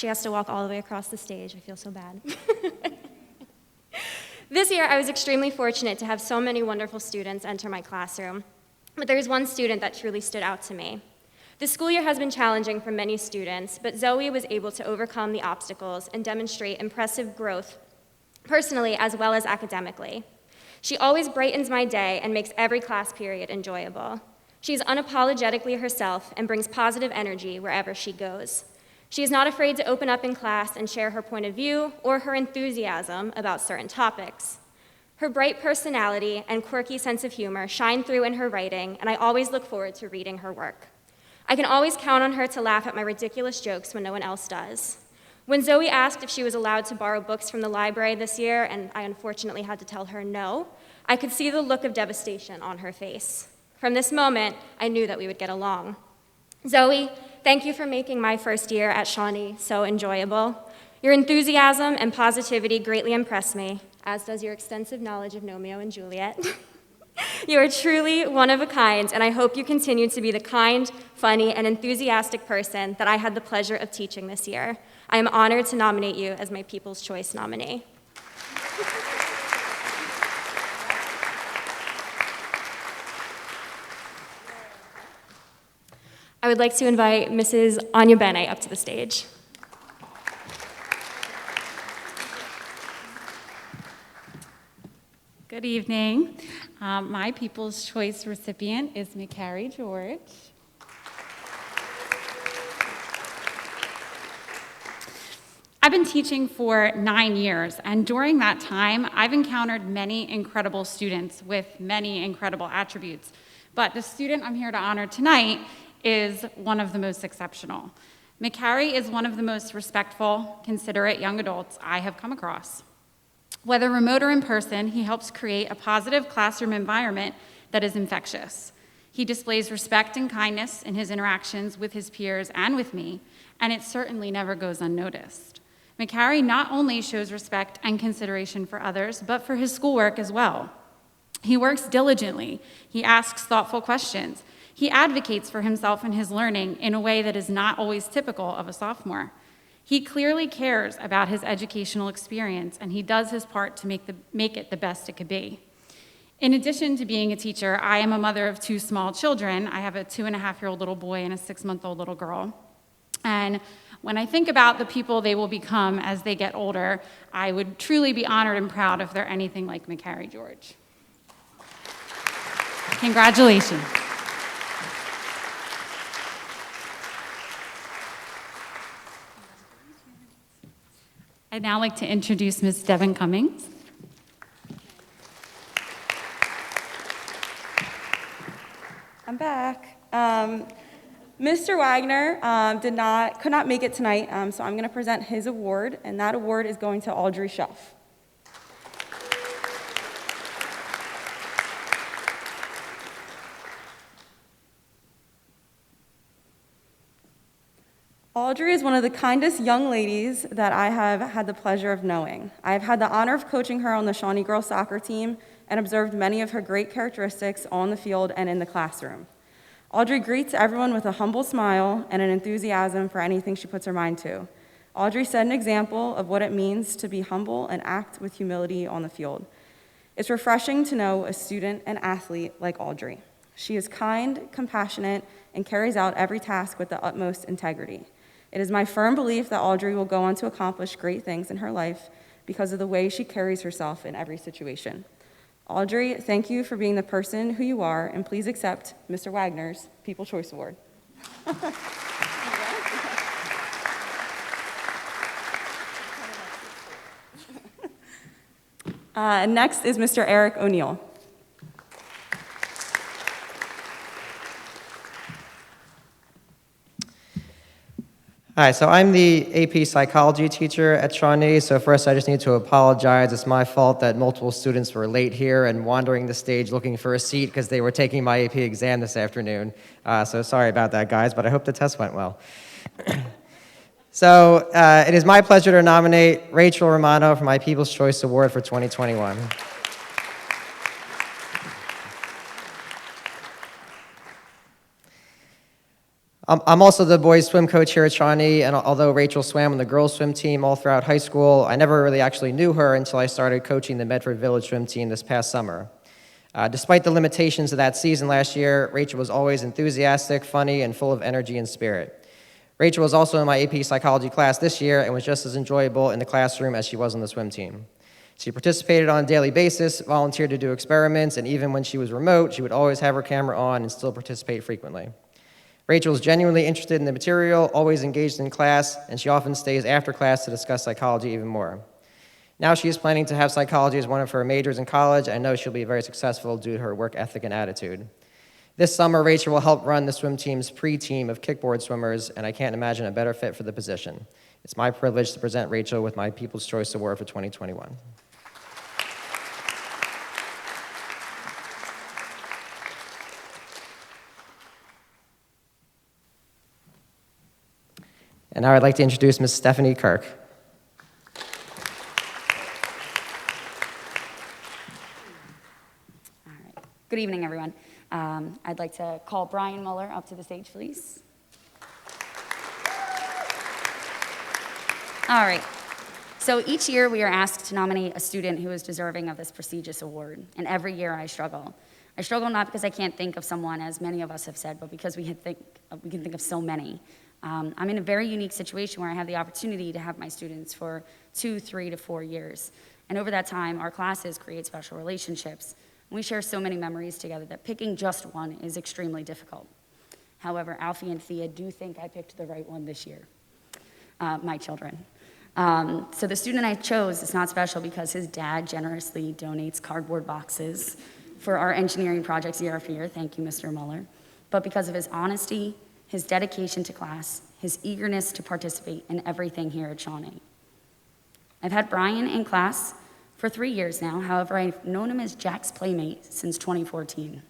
She has to walk all the way across the stage. I feel so bad. This year, I was extremely fortunate to have so many wonderful students enter my classroom, but there is one student that truly stood out to me. The school year has been challenging for many students, but Zoe was able to overcome the obstacles and demonstrate impressive growth personally as well as academically. She always brightens my day and makes every class period enjoyable. She is unapologetically herself and brings positive energy wherever she goes. She is not afraid to open up in class and share her point of view or her enthusiasm about certain topics. Her bright personality and quirky sense of humor shine through in her writing, and I always look forward to reading her work. I can always count on her to laugh at my ridiculous jokes when no one else does. When Zoe asked if she was allowed to borrow books from the library this year, and I unfortunately had to tell her no, I could see the look of devastation on her face. From this moment, I knew that we would get along. Zoe, thank you for making my first year at Shawnee so enjoyable. Your enthusiasm and positivity greatly impress me, as does your extensive knowledge of Romeo and Juliet. You are truly one of a kind, and I hope you continue to be the kind, funny, and enthusiastic person that I had the pleasure of teaching this year. I am honored to nominate you as my People's Choice nominee. I would like to invite Mrs. Anya Bene up to the stage. Good evening. My People's Choice recipient is McCarrie George. I've been teaching for 9 years, and during that time, I've encountered many incredible students with many incredible attributes. But the student I'm here to honor tonight is one of the most exceptional. McCarrie is one of the most respectful, considerate young adults I have come across. Whether remote or in person, he helps create a positive classroom environment that is infectious. He displays respect and kindness in his interactions with his peers and with me, and it certainly never goes unnoticed. McCarrie not only shows respect and consideration for others, but for his schoolwork as well. He works diligently. He asks thoughtful questions. He advocates for himself and his learning in a way that is not always typical of a sophomore. He clearly cares about his educational experience, and he does his part to make it the best it could be. In addition to being a teacher, I am a mother of 2 small children. I have a 2.5-year-old little boy and a 6-month-old little girl. And when I think about the people they will become as they get older, I would truly be honored and proud if they're anything like McCarrie George. Congratulations. I'd now like to introduce Ms. Devin Cummings. I'm back. Mr. Wagner could not make it tonight, so I'm going to present his award, and that award is going to Audrey Schuff. Audrey is one of the kindest young ladies that I have had the pleasure of knowing. I have had the honor of coaching her on the Shawnee girls soccer team and observed many of her great characteristics on the field and in the classroom. Audrey greets everyone with a humble smile and an enthusiasm for anything she puts her mind to. Audrey set an example of what it means to be humble and act with humility on the field. It's refreshing to know a student and athlete like Audrey. She is kind, compassionate, and carries out every task with the utmost integrity. It is my firm belief that Audrey will go on to accomplish great things in her life because of the way she carries herself in every situation. Audrey, thank you for being the person who you are, and please accept Mr. Wagner's People's Choice Award. Next is Mr. Eric O'Neill. Hi, so I'm the AP psychology teacher at Shawnee. So first, I just need to apologize. It's my fault that multiple students were late here and wandering the stage looking for a seat because they were taking my AP exam this afternoon. So sorry about that, guys, but I hope the test went well. So it is my pleasure to nominate Rachel Romano for my People's Choice Award for 2021. I'm also the boys swim coach here at Shawnee, and although Rachel swam on the girls swim team all throughout high school, I never really actually knew her until I started coaching the Medford Village swim team this past summer. Despite the limitations of that season last year, Rachel was always enthusiastic, funny, and full of energy and spirit. Rachel was also in my AP psychology class this year and was just as enjoyable in the classroom as she was on the swim team. She participated on a daily basis, volunteered to do experiments, and even when she was remote, she would always have her camera on and still participate frequently. Rachel is genuinely interested in the material, always engaged in class, and she often stays after class to discuss psychology even more. Now she is planning to have psychology as one of her majors in college, and I know she'll be very successful due to her work ethic and attitude. This summer, Rachel will help run the swim team's pre-team of kickboard swimmers, and I can't imagine a better fit for the position. It's my privilege to present Rachel with my People's Choice Award for 2021. And now I'd like to introduce Ms. Stephanie Kirk. Good evening, everyone. I'd like to call Brian Muller up to the stage, please. All right. So each year we are asked to nominate a student who is deserving of this prestigious award, and every year I struggle. I struggle not because I can't think of someone, as many of us have said, but because we can think of so many. I'm in a very unique situation where I have the opportunity to have my students for 2, 3 to 4 years. And over that time, our classes create special relationships. We share so many memories together that picking just one is extremely difficult. However, Alfie and Thea do think I picked the right one this year, my children. So the student I chose is not special because his dad generously donates cardboard boxes for our engineering projects year after year. Thank you, Mr. Muller. But because of his honesty, his dedication to class, his eagerness to participate in everything here at Shawnee. I've had Brian in class for 3 years now. However, I've known him as Jack's playmate since 2014.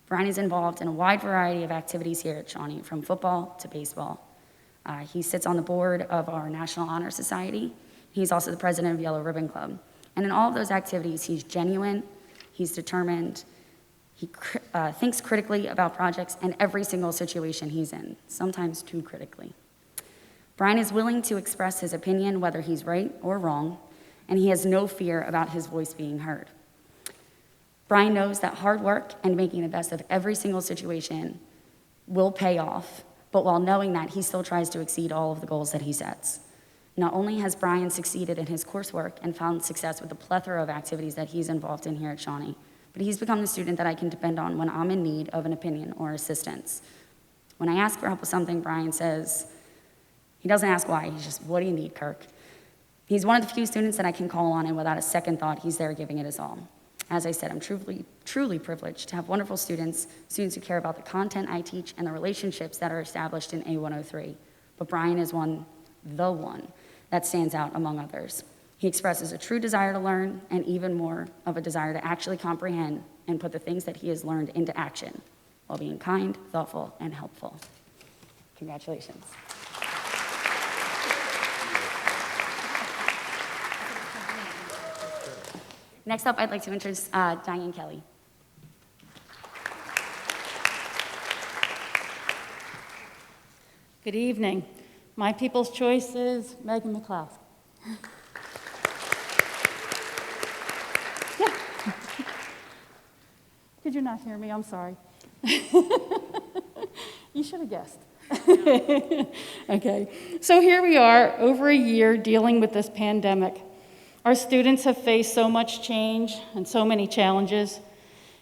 Brian is involved in a wide variety of activities here at Shawnee, from football to baseball. He sits on the board of our National Honor Society. He's also the president of Yellow Ribbon Club. And in all of those activities, he's genuine, he's determined, he thinks critically about projects and every single situation he's in, sometimes too critically. Brian is willing to express his opinion, whether he's right or wrong, and he has no fear about his voice being heard. Brian knows that hard work and making the best of every single situation will pay off, but while knowing that, he still tries to exceed all of the goals that he sets. Not only has Brian succeeded in his coursework and found success with the plethora of activities that he's involved in here at Shawnee, but he's become the student that I can depend on when I'm in need of an opinion or assistance. When I ask for help with something, Brian says, he doesn't ask why, he's just, what do you need, Kirk? He's one of the few students that I can call on, and without a second thought, he's there giving it his all. As I said, I'm truly privileged to have wonderful students who care about the content I teach and the relationships that are established in A103. But Brian is the one that stands out among others. He expresses a true desire to learn, and even more of a desire to actually comprehend and put the things that he has learned into action, while being kind, thoughtful, and helpful. Congratulations. Next up, I'd like to introduce Diane Kelly. Good evening. My People's Choice is Megan McLeod. Yeah. Did you not hear me? I'm sorry. You should have guessed. Okay, so here we are, over a year dealing with this pandemic. Our students have faced so much change and so many challenges,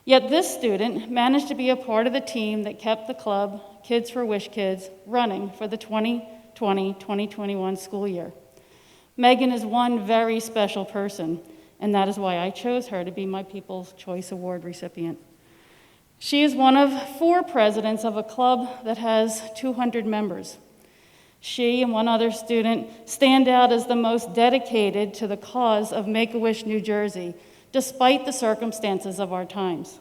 yet this student managed to be a part of the team that kept the club, Kids for Wish Kids, running for the 2020-2021 school year. Megan is one very special person, and that is why I chose her to be my People's Choice Award recipient. She is one of 4 presidents of a club that has 200 members. She and one other student stand out as the most dedicated to the cause of Make-A-Wish New Jersey, despite the circumstances of our times.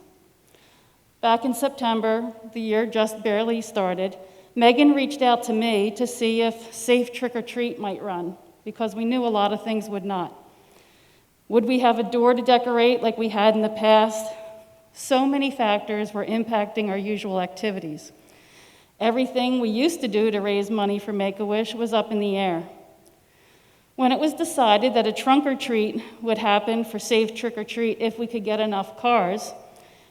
Back in September, the year just barely started, Megan reached out to me to see if Safe Trick or Treat might run, because we knew a lot of things would not. Would we have a door to decorate like we had in the past? So many factors were impacting our usual activities. Everything we used to do to raise money for Make-A-Wish was up in the air. When it was decided that a trunk or treat would happen for Safe Trick or Treat if we could get enough cars,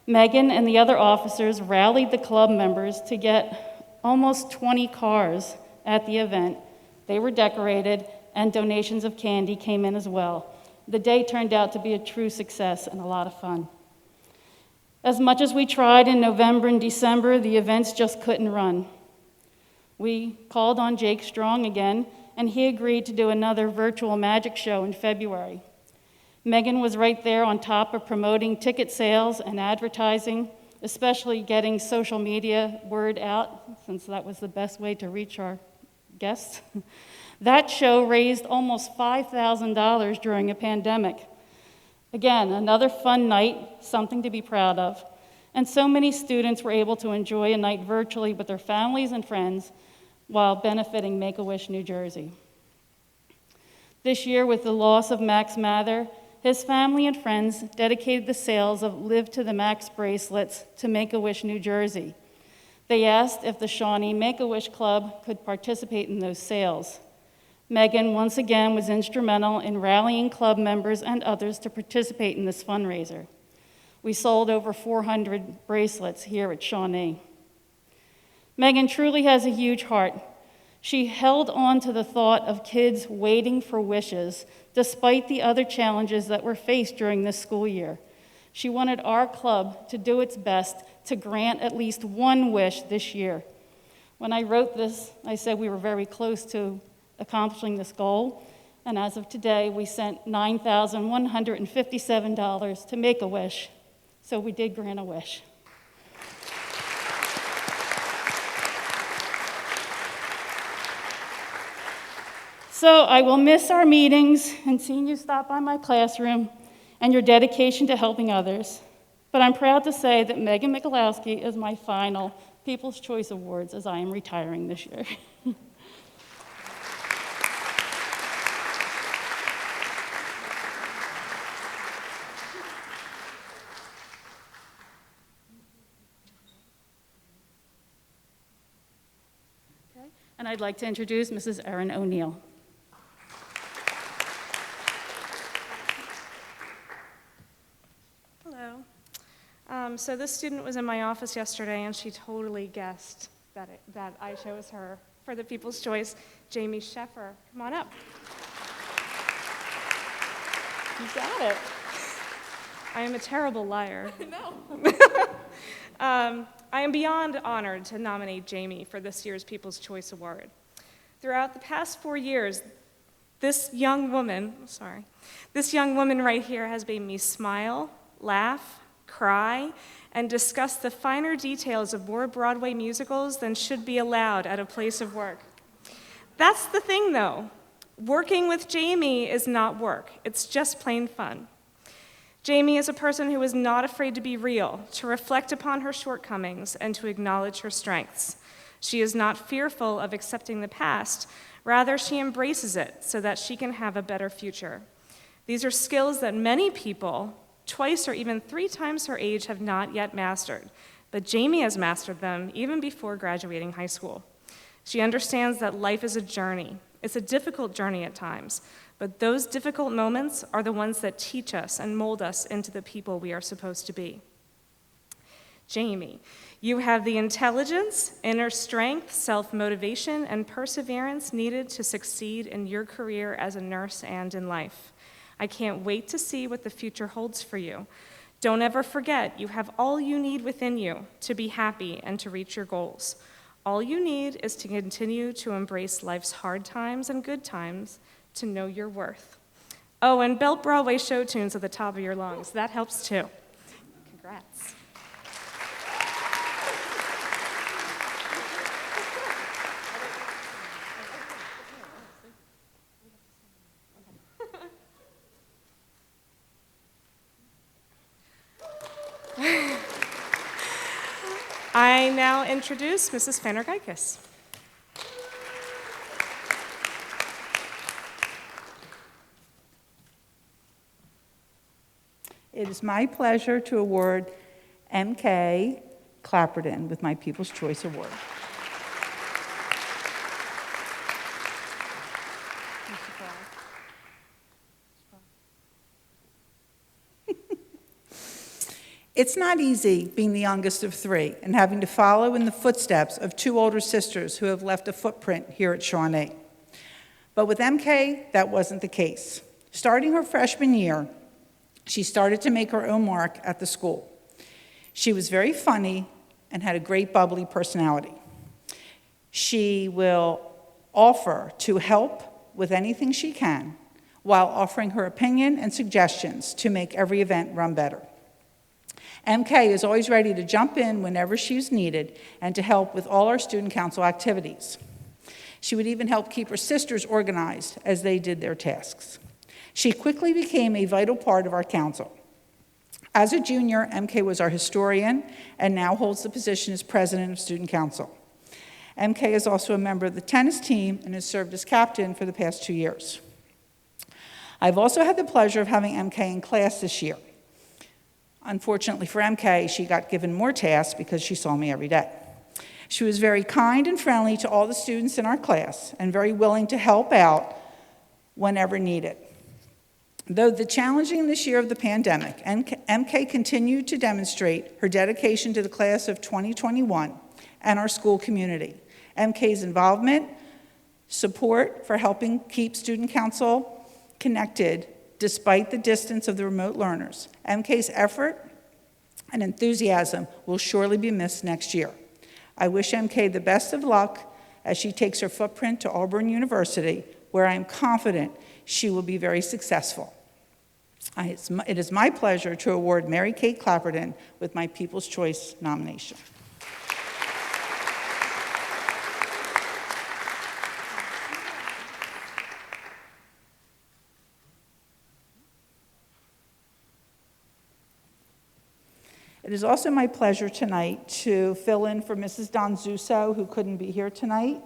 Megan and the other officers rallied the club members to get almost 20 cars at the event. They were decorated, and donations of candy came in as well. The day turned out to be a true success and a lot of fun. As much as we tried in November and December, the events just couldn't run. We called on Jake Strong again, and he agreed to do another virtual magic show in February. Megan was right there on top of promoting ticket sales and advertising, especially getting social media word out, since that was the best way to reach our guests. That show raised almost $5,000 during a pandemic. Again, another fun night, something to be proud of. And so many students were able to enjoy a night virtually with their families and friends while benefiting Make-A-Wish New Jersey. This year, with the loss of Max Mather, his family and friends dedicated the sales of Live to the Max bracelets to Make-A-Wish New Jersey. They asked if the Shawnee Make-A-Wish Club could participate in those sales. Megan, once again, was instrumental in rallying club members and others to participate in this fundraiser. We sold over 400 bracelets here at Shawnee. Megan truly has a huge heart. She held on to the thought of kids waiting for wishes, despite the other challenges that were faced during this school year. She wanted our club to do its best to grant at least one wish this year. When I wrote this, I said we were very close to accomplishing this goal, and as of today, we sent $9,157 to Make-A-Wish, so we did grant a wish. So I will miss our meetings and seeing you stop by my classroom and your dedication to helping others, but I'm proud to say that Megan Michalowski is my final People's Choice Awards as I am retiring this year. And I'd like to introduce Mrs. Erin O'Neill. Hello. So this student was in my office yesterday, and she totally guessed that I chose her for the People's Choice. Jamie Sheffer, come on up. You got it. I am a terrible liar. No. I am beyond honored to nominate Jamie for this year's People's Choice Award. Throughout the past 4 years, this young woman right here has made me smile, laugh, cry, and discuss the finer details of more Broadway musicals than should be allowed at a place of work. That's the thing, though. Working with Jamie is not work. It's just plain fun. Jamie is a person who is not afraid to be real, to reflect upon her shortcomings, and to acknowledge her strengths. She is not fearful of accepting the past. Rather, she embraces it so that she can have a better future. These are skills that many people, twice or even 3 times her age, have not yet mastered. But Jamie has mastered them even before graduating high school. She understands that life is a journey. It's a difficult journey at times. But those difficult moments are the ones that teach us and mold us into the people we are supposed to be. Jamie, you have the intelligence, inner strength, self-motivation, and perseverance needed to succeed in your career as a nurse and in life. I can't wait to see what the future holds for you. Don't ever forget, you have all you need within you to be happy and to reach your goals. All you need is to continue to embrace life's hard times and good times, to know your worth. Oh, and belt Broadway show tunes at the top of your lungs. That helps too. Congrats. I now introduce Mrs. Fanergeikis. It is my pleasure to award M.K. Clapperton with my People's Choice Award. It's not easy being the youngest of three and having to follow in the footsteps of two older sisters who have left a footprint here at Shawnee. But with MK, that wasn't the case. Starting her freshman year, she started to make her own mark at the school. She was very funny and had a great bubbly personality. She will offer to help with anything she can while offering her opinion and suggestions to make every event run better. MK is always ready to jump in whenever she's needed and to help with all our student council activities. She would even help keep her sisters organized as they did their tasks. She quickly became a vital part of our council. As a junior, MK was our historian and now holds the position as president of student council. MK is also a member of the tennis team and has served as captain for the past 2 years. I've also had the pleasure of having MK in class this year. Unfortunately for MK, she got given more tasks because she saw me every day. She was very kind and friendly to all the students in our class and very willing to help out whenever needed. Though the challenging this year of the pandemic, MK continued to demonstrate her dedication to the class of 2021 and our school community. MK's involvement, support for helping keep student council connected despite the distance of the remote learners. MK's effort and enthusiasm will surely be missed next year. I wish MK the best of luck as she takes her footprint to Auburn University, where I am confident she will be very successful. It is my pleasure to award Mary Kate Clapperton with my People's Choice nomination. It is also my pleasure tonight to fill in for Mrs. Donzuso, who couldn't be here tonight.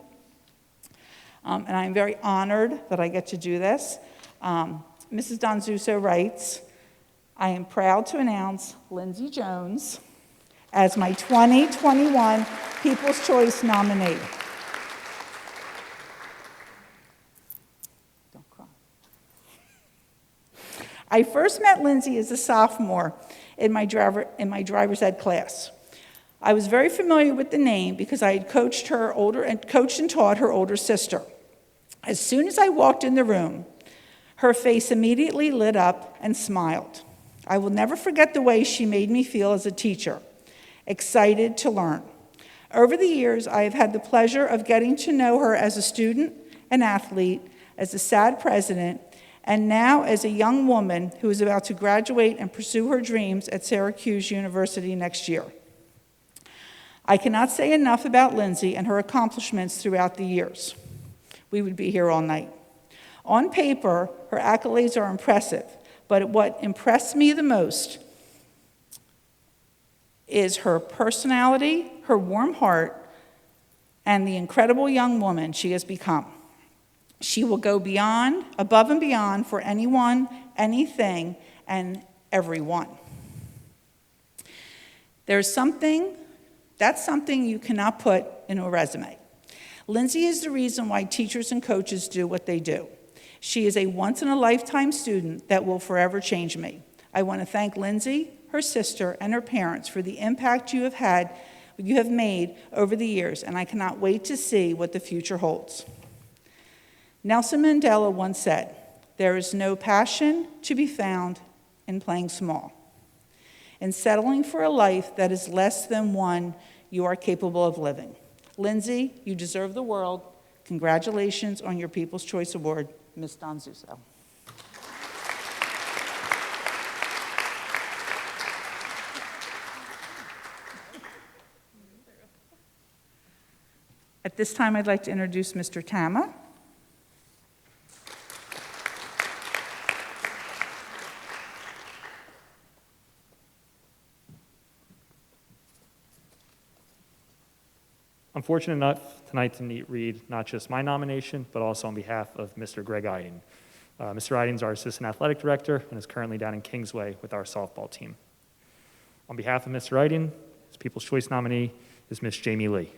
And I'm very honored that I get to do this. Mrs. Donzuso writes, I am proud to announce Lindsay Jones as my 2021 People's Choice nominee. Don't cry. I first met Lindsay as a sophomore in my driver's ed class. I was very familiar with the name because I had coached and taught her older sister. As soon as I walked in the room, her face immediately lit up and smiled. I will never forget the way she made me feel as a teacher, excited to learn. Over the years, I have had the pleasure of getting to know her as a student, an athlete, as a SAD president, and now as a young woman who is about to graduate and pursue her dreams at Syracuse University next year. I cannot say enough about Lindsay and her accomplishments throughout the years. We would be here all night. On paper, her accolades are impressive, but what impressed me the most is her personality, her warm heart, and the incredible young woman she has become. She will go above and beyond for anyone, anything, and everyone. That's something you cannot put in a resume. Lindsay is the reason why teachers and coaches do what they do. She is a once-in-a-lifetime student that will forever change me. I want to thank Lindsay, her sister, and her parents for the impact you have made over the years, and I cannot wait to see what the future holds. Nelson Mandela once said, "There is no passion to be found in playing small, in settling for a life that is less than one you are capable of living." Lindsay, you deserve the world. Congratulations on your People's Choice Award, Ms. Donzuso. At this time, I'd like to introduce Mr. Tama. I'm fortunate enough tonight to read not just my nomination, but also on behalf of Mr. Greg Eiden. Mr. Eiden is our Assistant Athletic Director and is currently down in Kingsway with our softball team. On behalf of Mr. Eiden, his People's Choice nominee is Ms. Jamie Lee.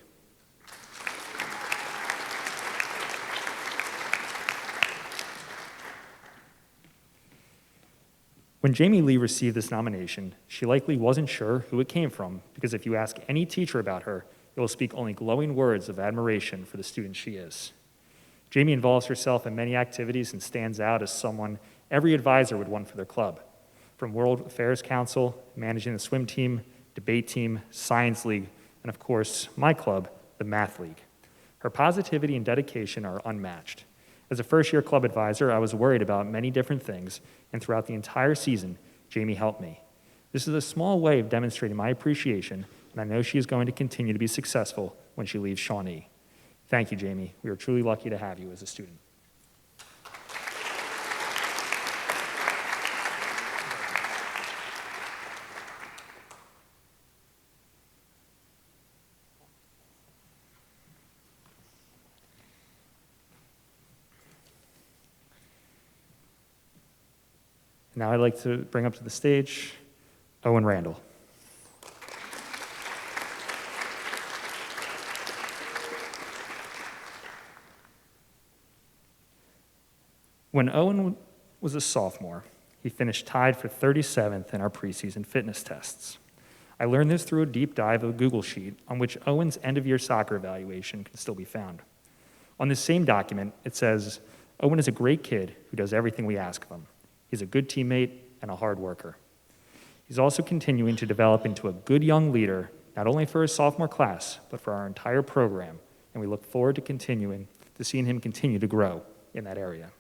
When Jamie Lee received this nomination, she likely wasn't sure who it came from, because if you ask any teacher about her, they will speak only glowing words of admiration for the student she is. Jamie involves herself in many activities and stands out as someone every advisor would want for their club, from World Affairs Council, managing the swim team, debate team, science league, and of course, my club, the math league. Her positivity and dedication are unmatched. As a first-year club advisor, I was worried about many different things, and throughout the entire season, Jamie helped me. This is a small way of demonstrating my appreciation, and I know she is going to continue to be successful when she leaves Shawnee. Thank you, Jamie. We are truly lucky to have you as a student. Now I'd like to bring up to the stage Owen Randall. When Owen was a sophomore, he finished tied for 37th in our preseason fitness tests. I learned this through a deep dive of a Google sheet on which Owen's end-of-year soccer evaluation can still be found. On this same document, it says, Owen is a great kid who does everything we ask of him. He's a good teammate and a hard worker. He's also continuing to develop into a good young leader, not only for his sophomore class, but for our entire program, and we look forward to seeing him continue to grow in that area.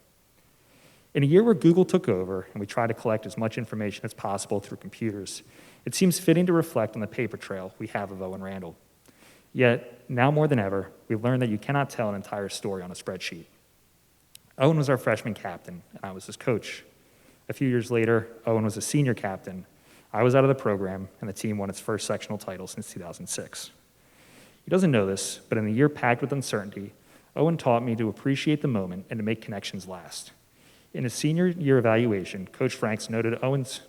In a year where Google took over and we try to collect as much information as possible through computers, it seems fitting to reflect on the paper trail we have of Owen Randall. Yet, now more than ever, we've learned that you cannot tell an entire story on a spreadsheet. Owen was our freshman captain, and I was his coach. A few years later, Owen was a senior captain. I was out of the program, and the team won its first sectional title since 2006. He doesn't know this, but in a year packed with uncertainty, Owen taught me to appreciate the moment and to make connections last. In his senior year evaluation, Coach Franks noted Owen's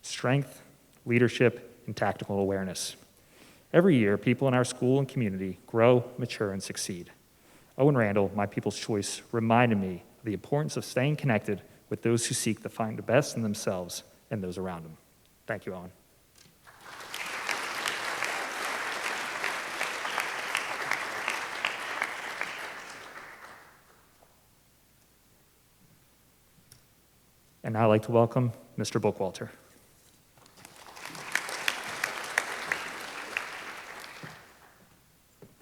strength, leadership, and tactical awareness. Every year, people in our school and community grow, mature, and succeed. Owen Randall, my people's choice, reminded me of the importance of staying connected with those who seek to find the best in themselves and those around them. Thank you, Owen. And now I'd like to welcome Mr. Bookwalter.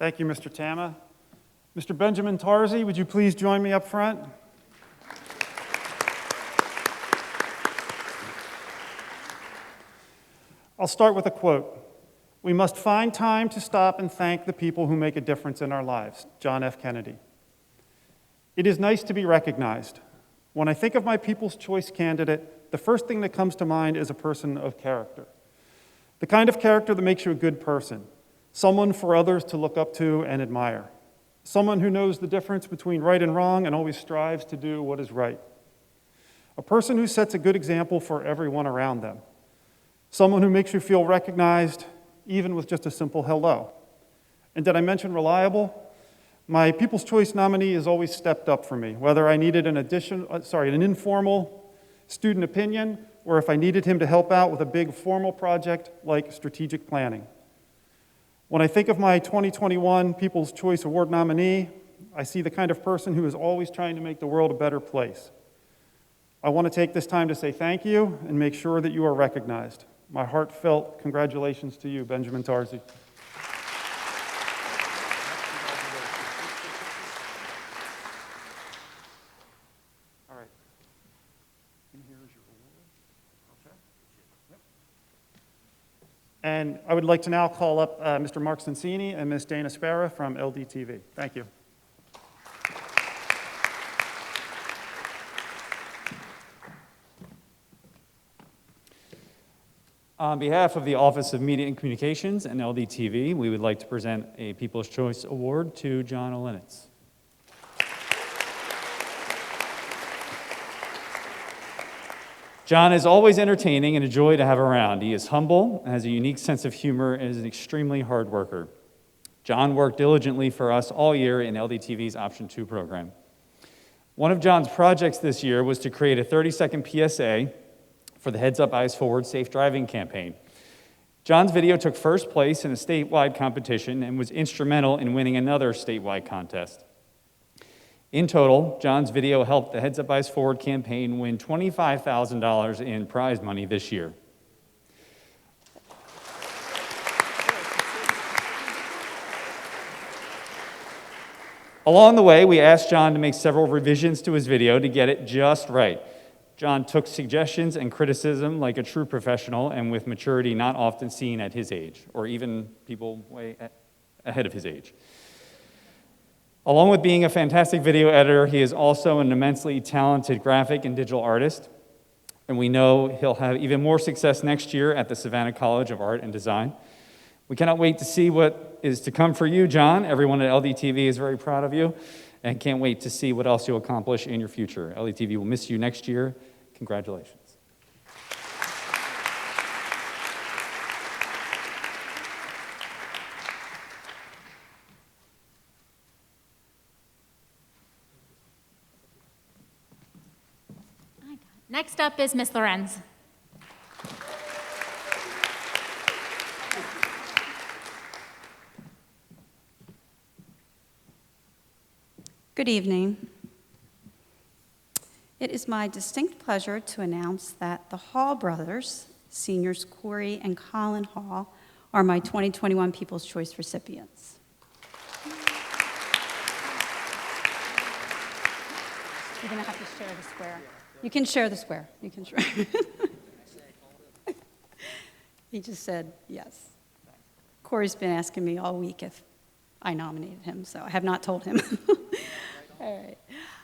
Thank you, Mr. Tama. Mr. Benjamin Tarzi, would you please join me up front? I'll start with a quote. We must find time to stop and thank the people who make a difference in our lives. John F. Kennedy. It is nice to be recognized. When I think of my People's Choice candidate, the first thing that comes to mind is a person of character. The kind of character that makes you a good person, someone for others to look up to and admire, someone who knows the difference between right and wrong and always strives to do what is right, a person who sets a good example for everyone around them, someone who makes you feel recognized even with just a simple hello. And did I mention reliable? My People's Choice nominee has always stepped up for me, whether I needed an informal student opinion, or if I needed him to help out with a big formal project like strategic planning. When I think of my 2021 People's Choice Award nominee, I see the kind of person who is always trying to make the world a better place. I want to take this time to say thank you and make sure that you are recognized. My heartfelt congratulations to you, Benjamin Tarzi. All right. And here is your award. Okay. Yep. And I would like to now call up Mr. Mark Cincini and Ms. Dana Spera from LDTV. Thank you. On behalf of the Office of Media and Communications and LDTV, we would like to present a People's Choice Award to John Olenitz. John is always entertaining and a joy to have around. He is humble, has a unique sense of humor, and is an extremely hard worker. John worked diligently for us all year in LDTV's Option 2 program. One of John's projects this year was to create a 30-second PSA for the Heads Up, Eyes Forward Safe Driving campaign. John's video took first place in a statewide competition and was instrumental in winning another statewide contest. In total, John's video helped the Heads Up, Eyes Forward campaign win $25,000 in prize money this year. Along the way, we asked John to make several revisions to his video to get it just right. John took suggestions and criticism like a true professional and with maturity not often seen at his age, or even people way ahead of his age. Along with being a fantastic video editor, he is also an immensely talented graphic and digital artist, and we know he'll have even more success next year at the Savannah College of Art and Design. We cannot wait to see what is to come for you, John. Everyone at LDTV is very proud of you and can't wait to see what else you'll accomplish in your future. LDTV will miss you next year. Congratulations. Next up is Miss Lorenz. Good evening. It is my distinct pleasure to announce that the Hall brothers, seniors Corey and Colin Hall, are my 2021 People's Choice recipients. You're going to have to share the square. You can share the square. You can share. He just said yes. Corey's been asking me all week if I nominated him, so I have not told him. All right.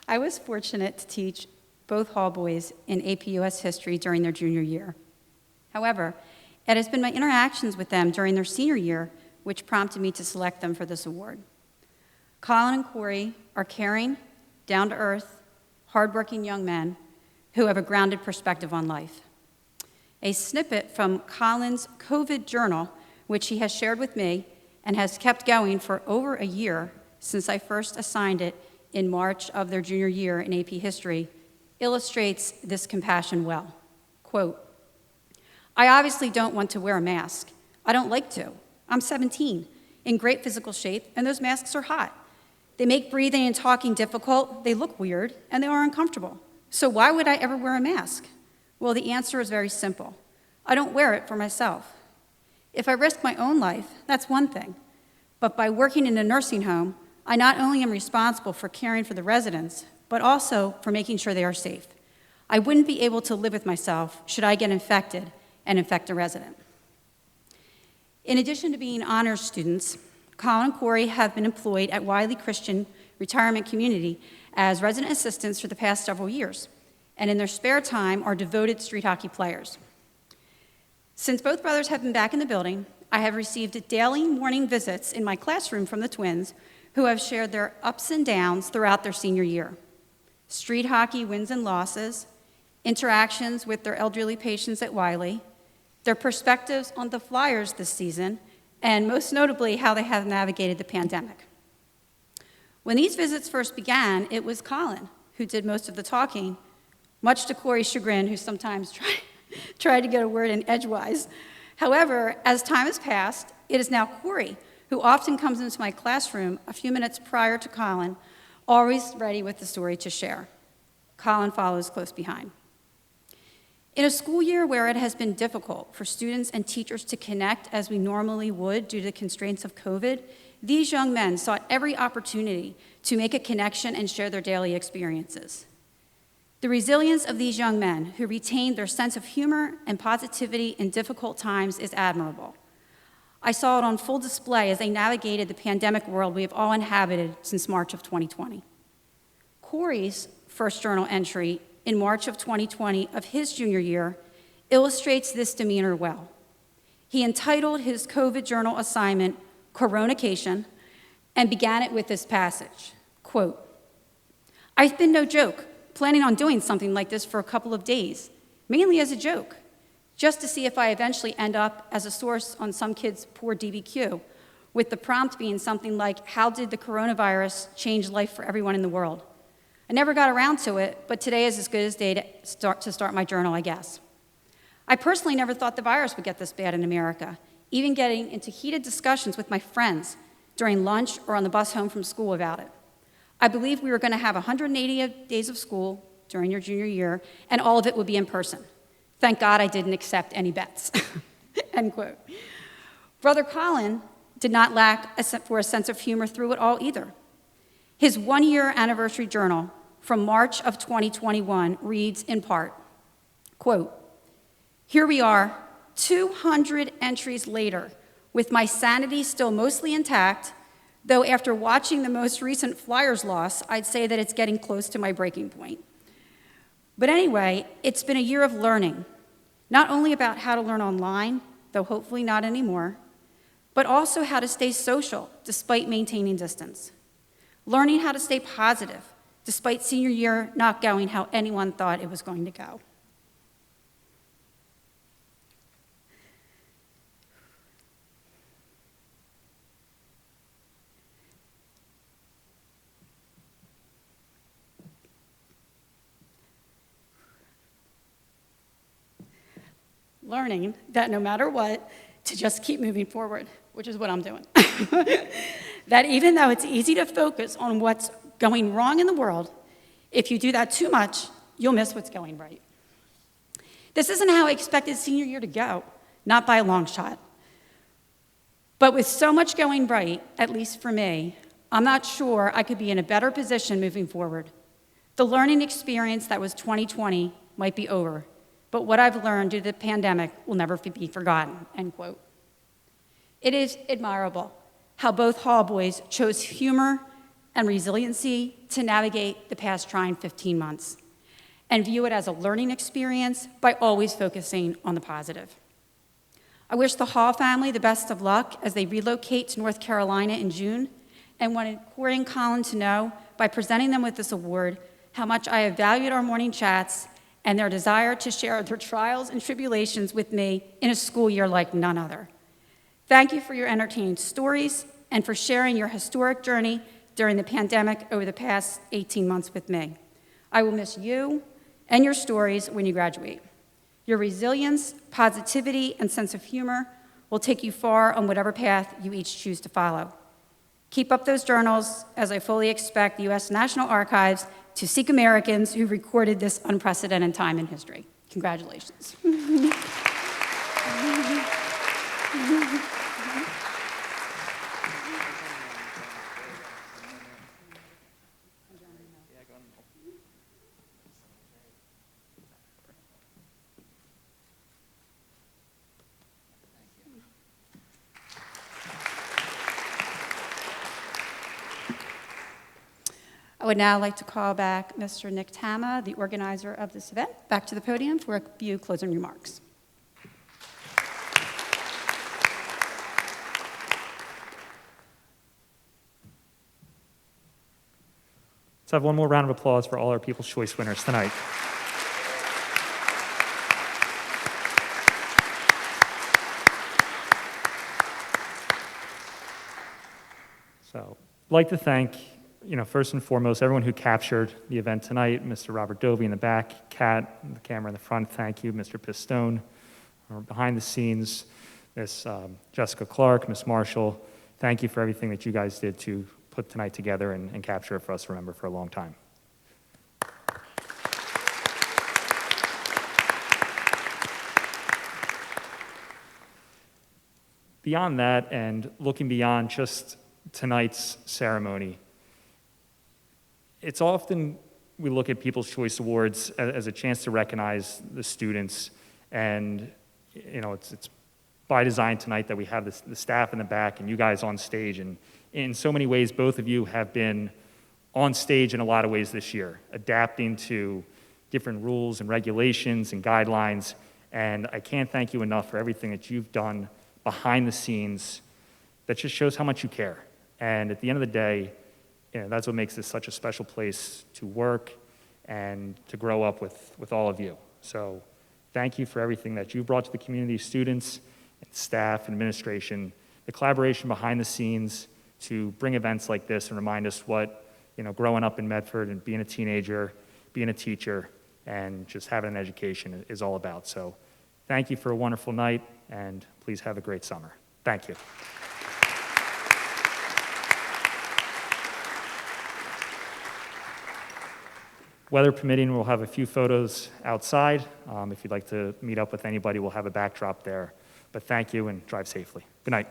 I was fortunate to teach both Hall boys in AP US history during their junior year. However, it has been my interactions with them during their senior year which prompted me to select them for this award. Colin and Corey are caring, down-to-earth, hardworking young men who have a grounded perspective on life. A snippet from Colin's COVID journal, which he has shared with me and has kept going for over a year since I first assigned it in March of their junior year in AP History, illustrates this compassion well. Quote, I obviously don't want to wear a mask. I don't like to. I'm 17, in great physical shape, and those masks are hot. They make breathing and talking difficult, they look weird, and they are uncomfortable. So why would I ever wear a mask? Well, the answer is very simple. I don't wear it for myself. If I risk my own life, that's one thing. But by working in a nursing home, I not only am responsible for caring for the residents, but also for making sure they are safe. I wouldn't be able to live with myself should I get infected and infect a resident. In addition to being honors students, Colin and Corey have been employed at Wiley Christian Retirement Community as resident assistants for the past several years, and in their spare time are devoted street hockey players. Since both brothers have been back in the building, I have received daily morning visits in my classroom from the twins who have shared their ups and downs throughout their senior year. Street hockey wins and losses, interactions with their elderly patients at Wiley, their perspectives on the Flyers this season, and most notably, how they have navigated the pandemic. When these visits first began, it was Colin who did most of the talking, much to Corey's chagrin, who sometimes tried to get a word in edgewise. However, as time has passed, it is now Corey who often comes into my classroom a few minutes prior to Colin, always ready with the story to share. Colin follows close behind. In a school year where it has been difficult for students and teachers to connect as we normally would due to the constraints of COVID, these young men sought every opportunity to make a connection and share their daily experiences. The resilience of these young men who retained their sense of humor and positivity in difficult times is admirable. I saw it on full display as they navigated the pandemic world we have all inhabited since March of 2020. Corey's first journal entry in March of 2020 of his junior year illustrates this demeanor well. He entitled his COVID journal assignment, Coronacation, and began it with this passage, quote, I've been no joke, planning on doing something like this for a couple of days, mainly as a joke, just to see if I eventually end up as a source on some kid's poor DBQ, with the prompt being something like, how did the coronavirus change life for everyone in the world? I never got around to it, but today is as good a day to start my journal, I guess. I personally never thought the virus would get this bad in America, even getting into heated discussions with my friends during lunch or on the bus home from school about it. I believed we were going to have 180 days of school during your junior year, and all of it would be in person. Thank God I didn't accept any bets." End quote. Brother Colin did not lack for a sense of humor through it all either. His one-year anniversary journal from March of 2021 reads in part, quote, "Here we are, 200 entries later, with my sanity still mostly intact, though after watching the most recent Flyers loss, I'd say that it's getting close to my breaking point. But anyway, it's been a year of learning, not only about how to learn online, though hopefully not anymore, but also how to stay social despite maintaining distance. Learning how to stay positive despite senior year not going how anyone thought it was going to go." Learning that no matter what, to just keep moving forward, which is what I'm doing. That even though it's easy to focus on what's going wrong in the world, if you do that too much, you'll miss what's going right. This isn't how I expected senior year to go, not by a long shot. But with so much going right, at least for me, I'm not sure I could be in a better position moving forward. The learning experience that was 2020 might be over, but what I've learned due to the pandemic will never be forgotten, end quote. It is admirable how both Hall boys chose humor and resiliency to navigate the past trying 15 months and view it as a learning experience by always focusing on the positive. I wish the Hall family the best of luck as they relocate to North Carolina in June, and wanted Corey and Colin to know by presenting them with this award how much I have valued our morning chats and their desire to share their trials and tribulations with me in a school year like none other. Thank you for your entertaining stories and for sharing your historic journey during the pandemic over the past 18 months with me. I will miss you and your stories when you graduate. Your resilience, positivity, and sense of humor will take you far on whatever path you each choose to follow. Keep up those journals, as I fully expect the U.S. National Archives to seek Americans who recorded this unprecedented time in history. Congratulations. I would now like to call back Mr. Nick Tama, the organizer of this event, back to the podium for a few closing remarks. Let's have one more round of applause for all our People's Choice winners tonight. So, I'd like to thank, first and foremost, everyone who captured the event tonight, Mr. Robert Dovey in the back, Kat, the camera in the front, thank you, Mr. Pistone, behind the scenes, Miss Jessica Clark, Miss Marshall, thank you for everything that you guys did to put tonight together and capture it for us to remember for a long time. Beyond that, and looking beyond just tonight's ceremony, it's often we look at People's Choice Awards as a chance to recognize the students, and it's by design tonight that we have the staff in the back and you guys on stage, and in so many ways both of you have been on stage in a lot of ways this year, adapting to different rules and regulations and guidelines, and I can't thank you enough for everything that you've done behind the scenes that just shows how much you care. And at the end of the day, that's what makes this such a special place to work and to grow up with all of you. So thank you for everything that you've brought to the community, students, and staff, and administration, the collaboration behind the scenes to bring events like this and remind us what, growing up in Medford and being a teenager, being a teacher, and just having an education is all about. So Thank you for a wonderful night, and please have a great summer. Thank you. Weather permitting, we'll have a few photos outside. If you'd like to meet up with anybody, we'll have a backdrop there. But thank you and drive safely. Good night.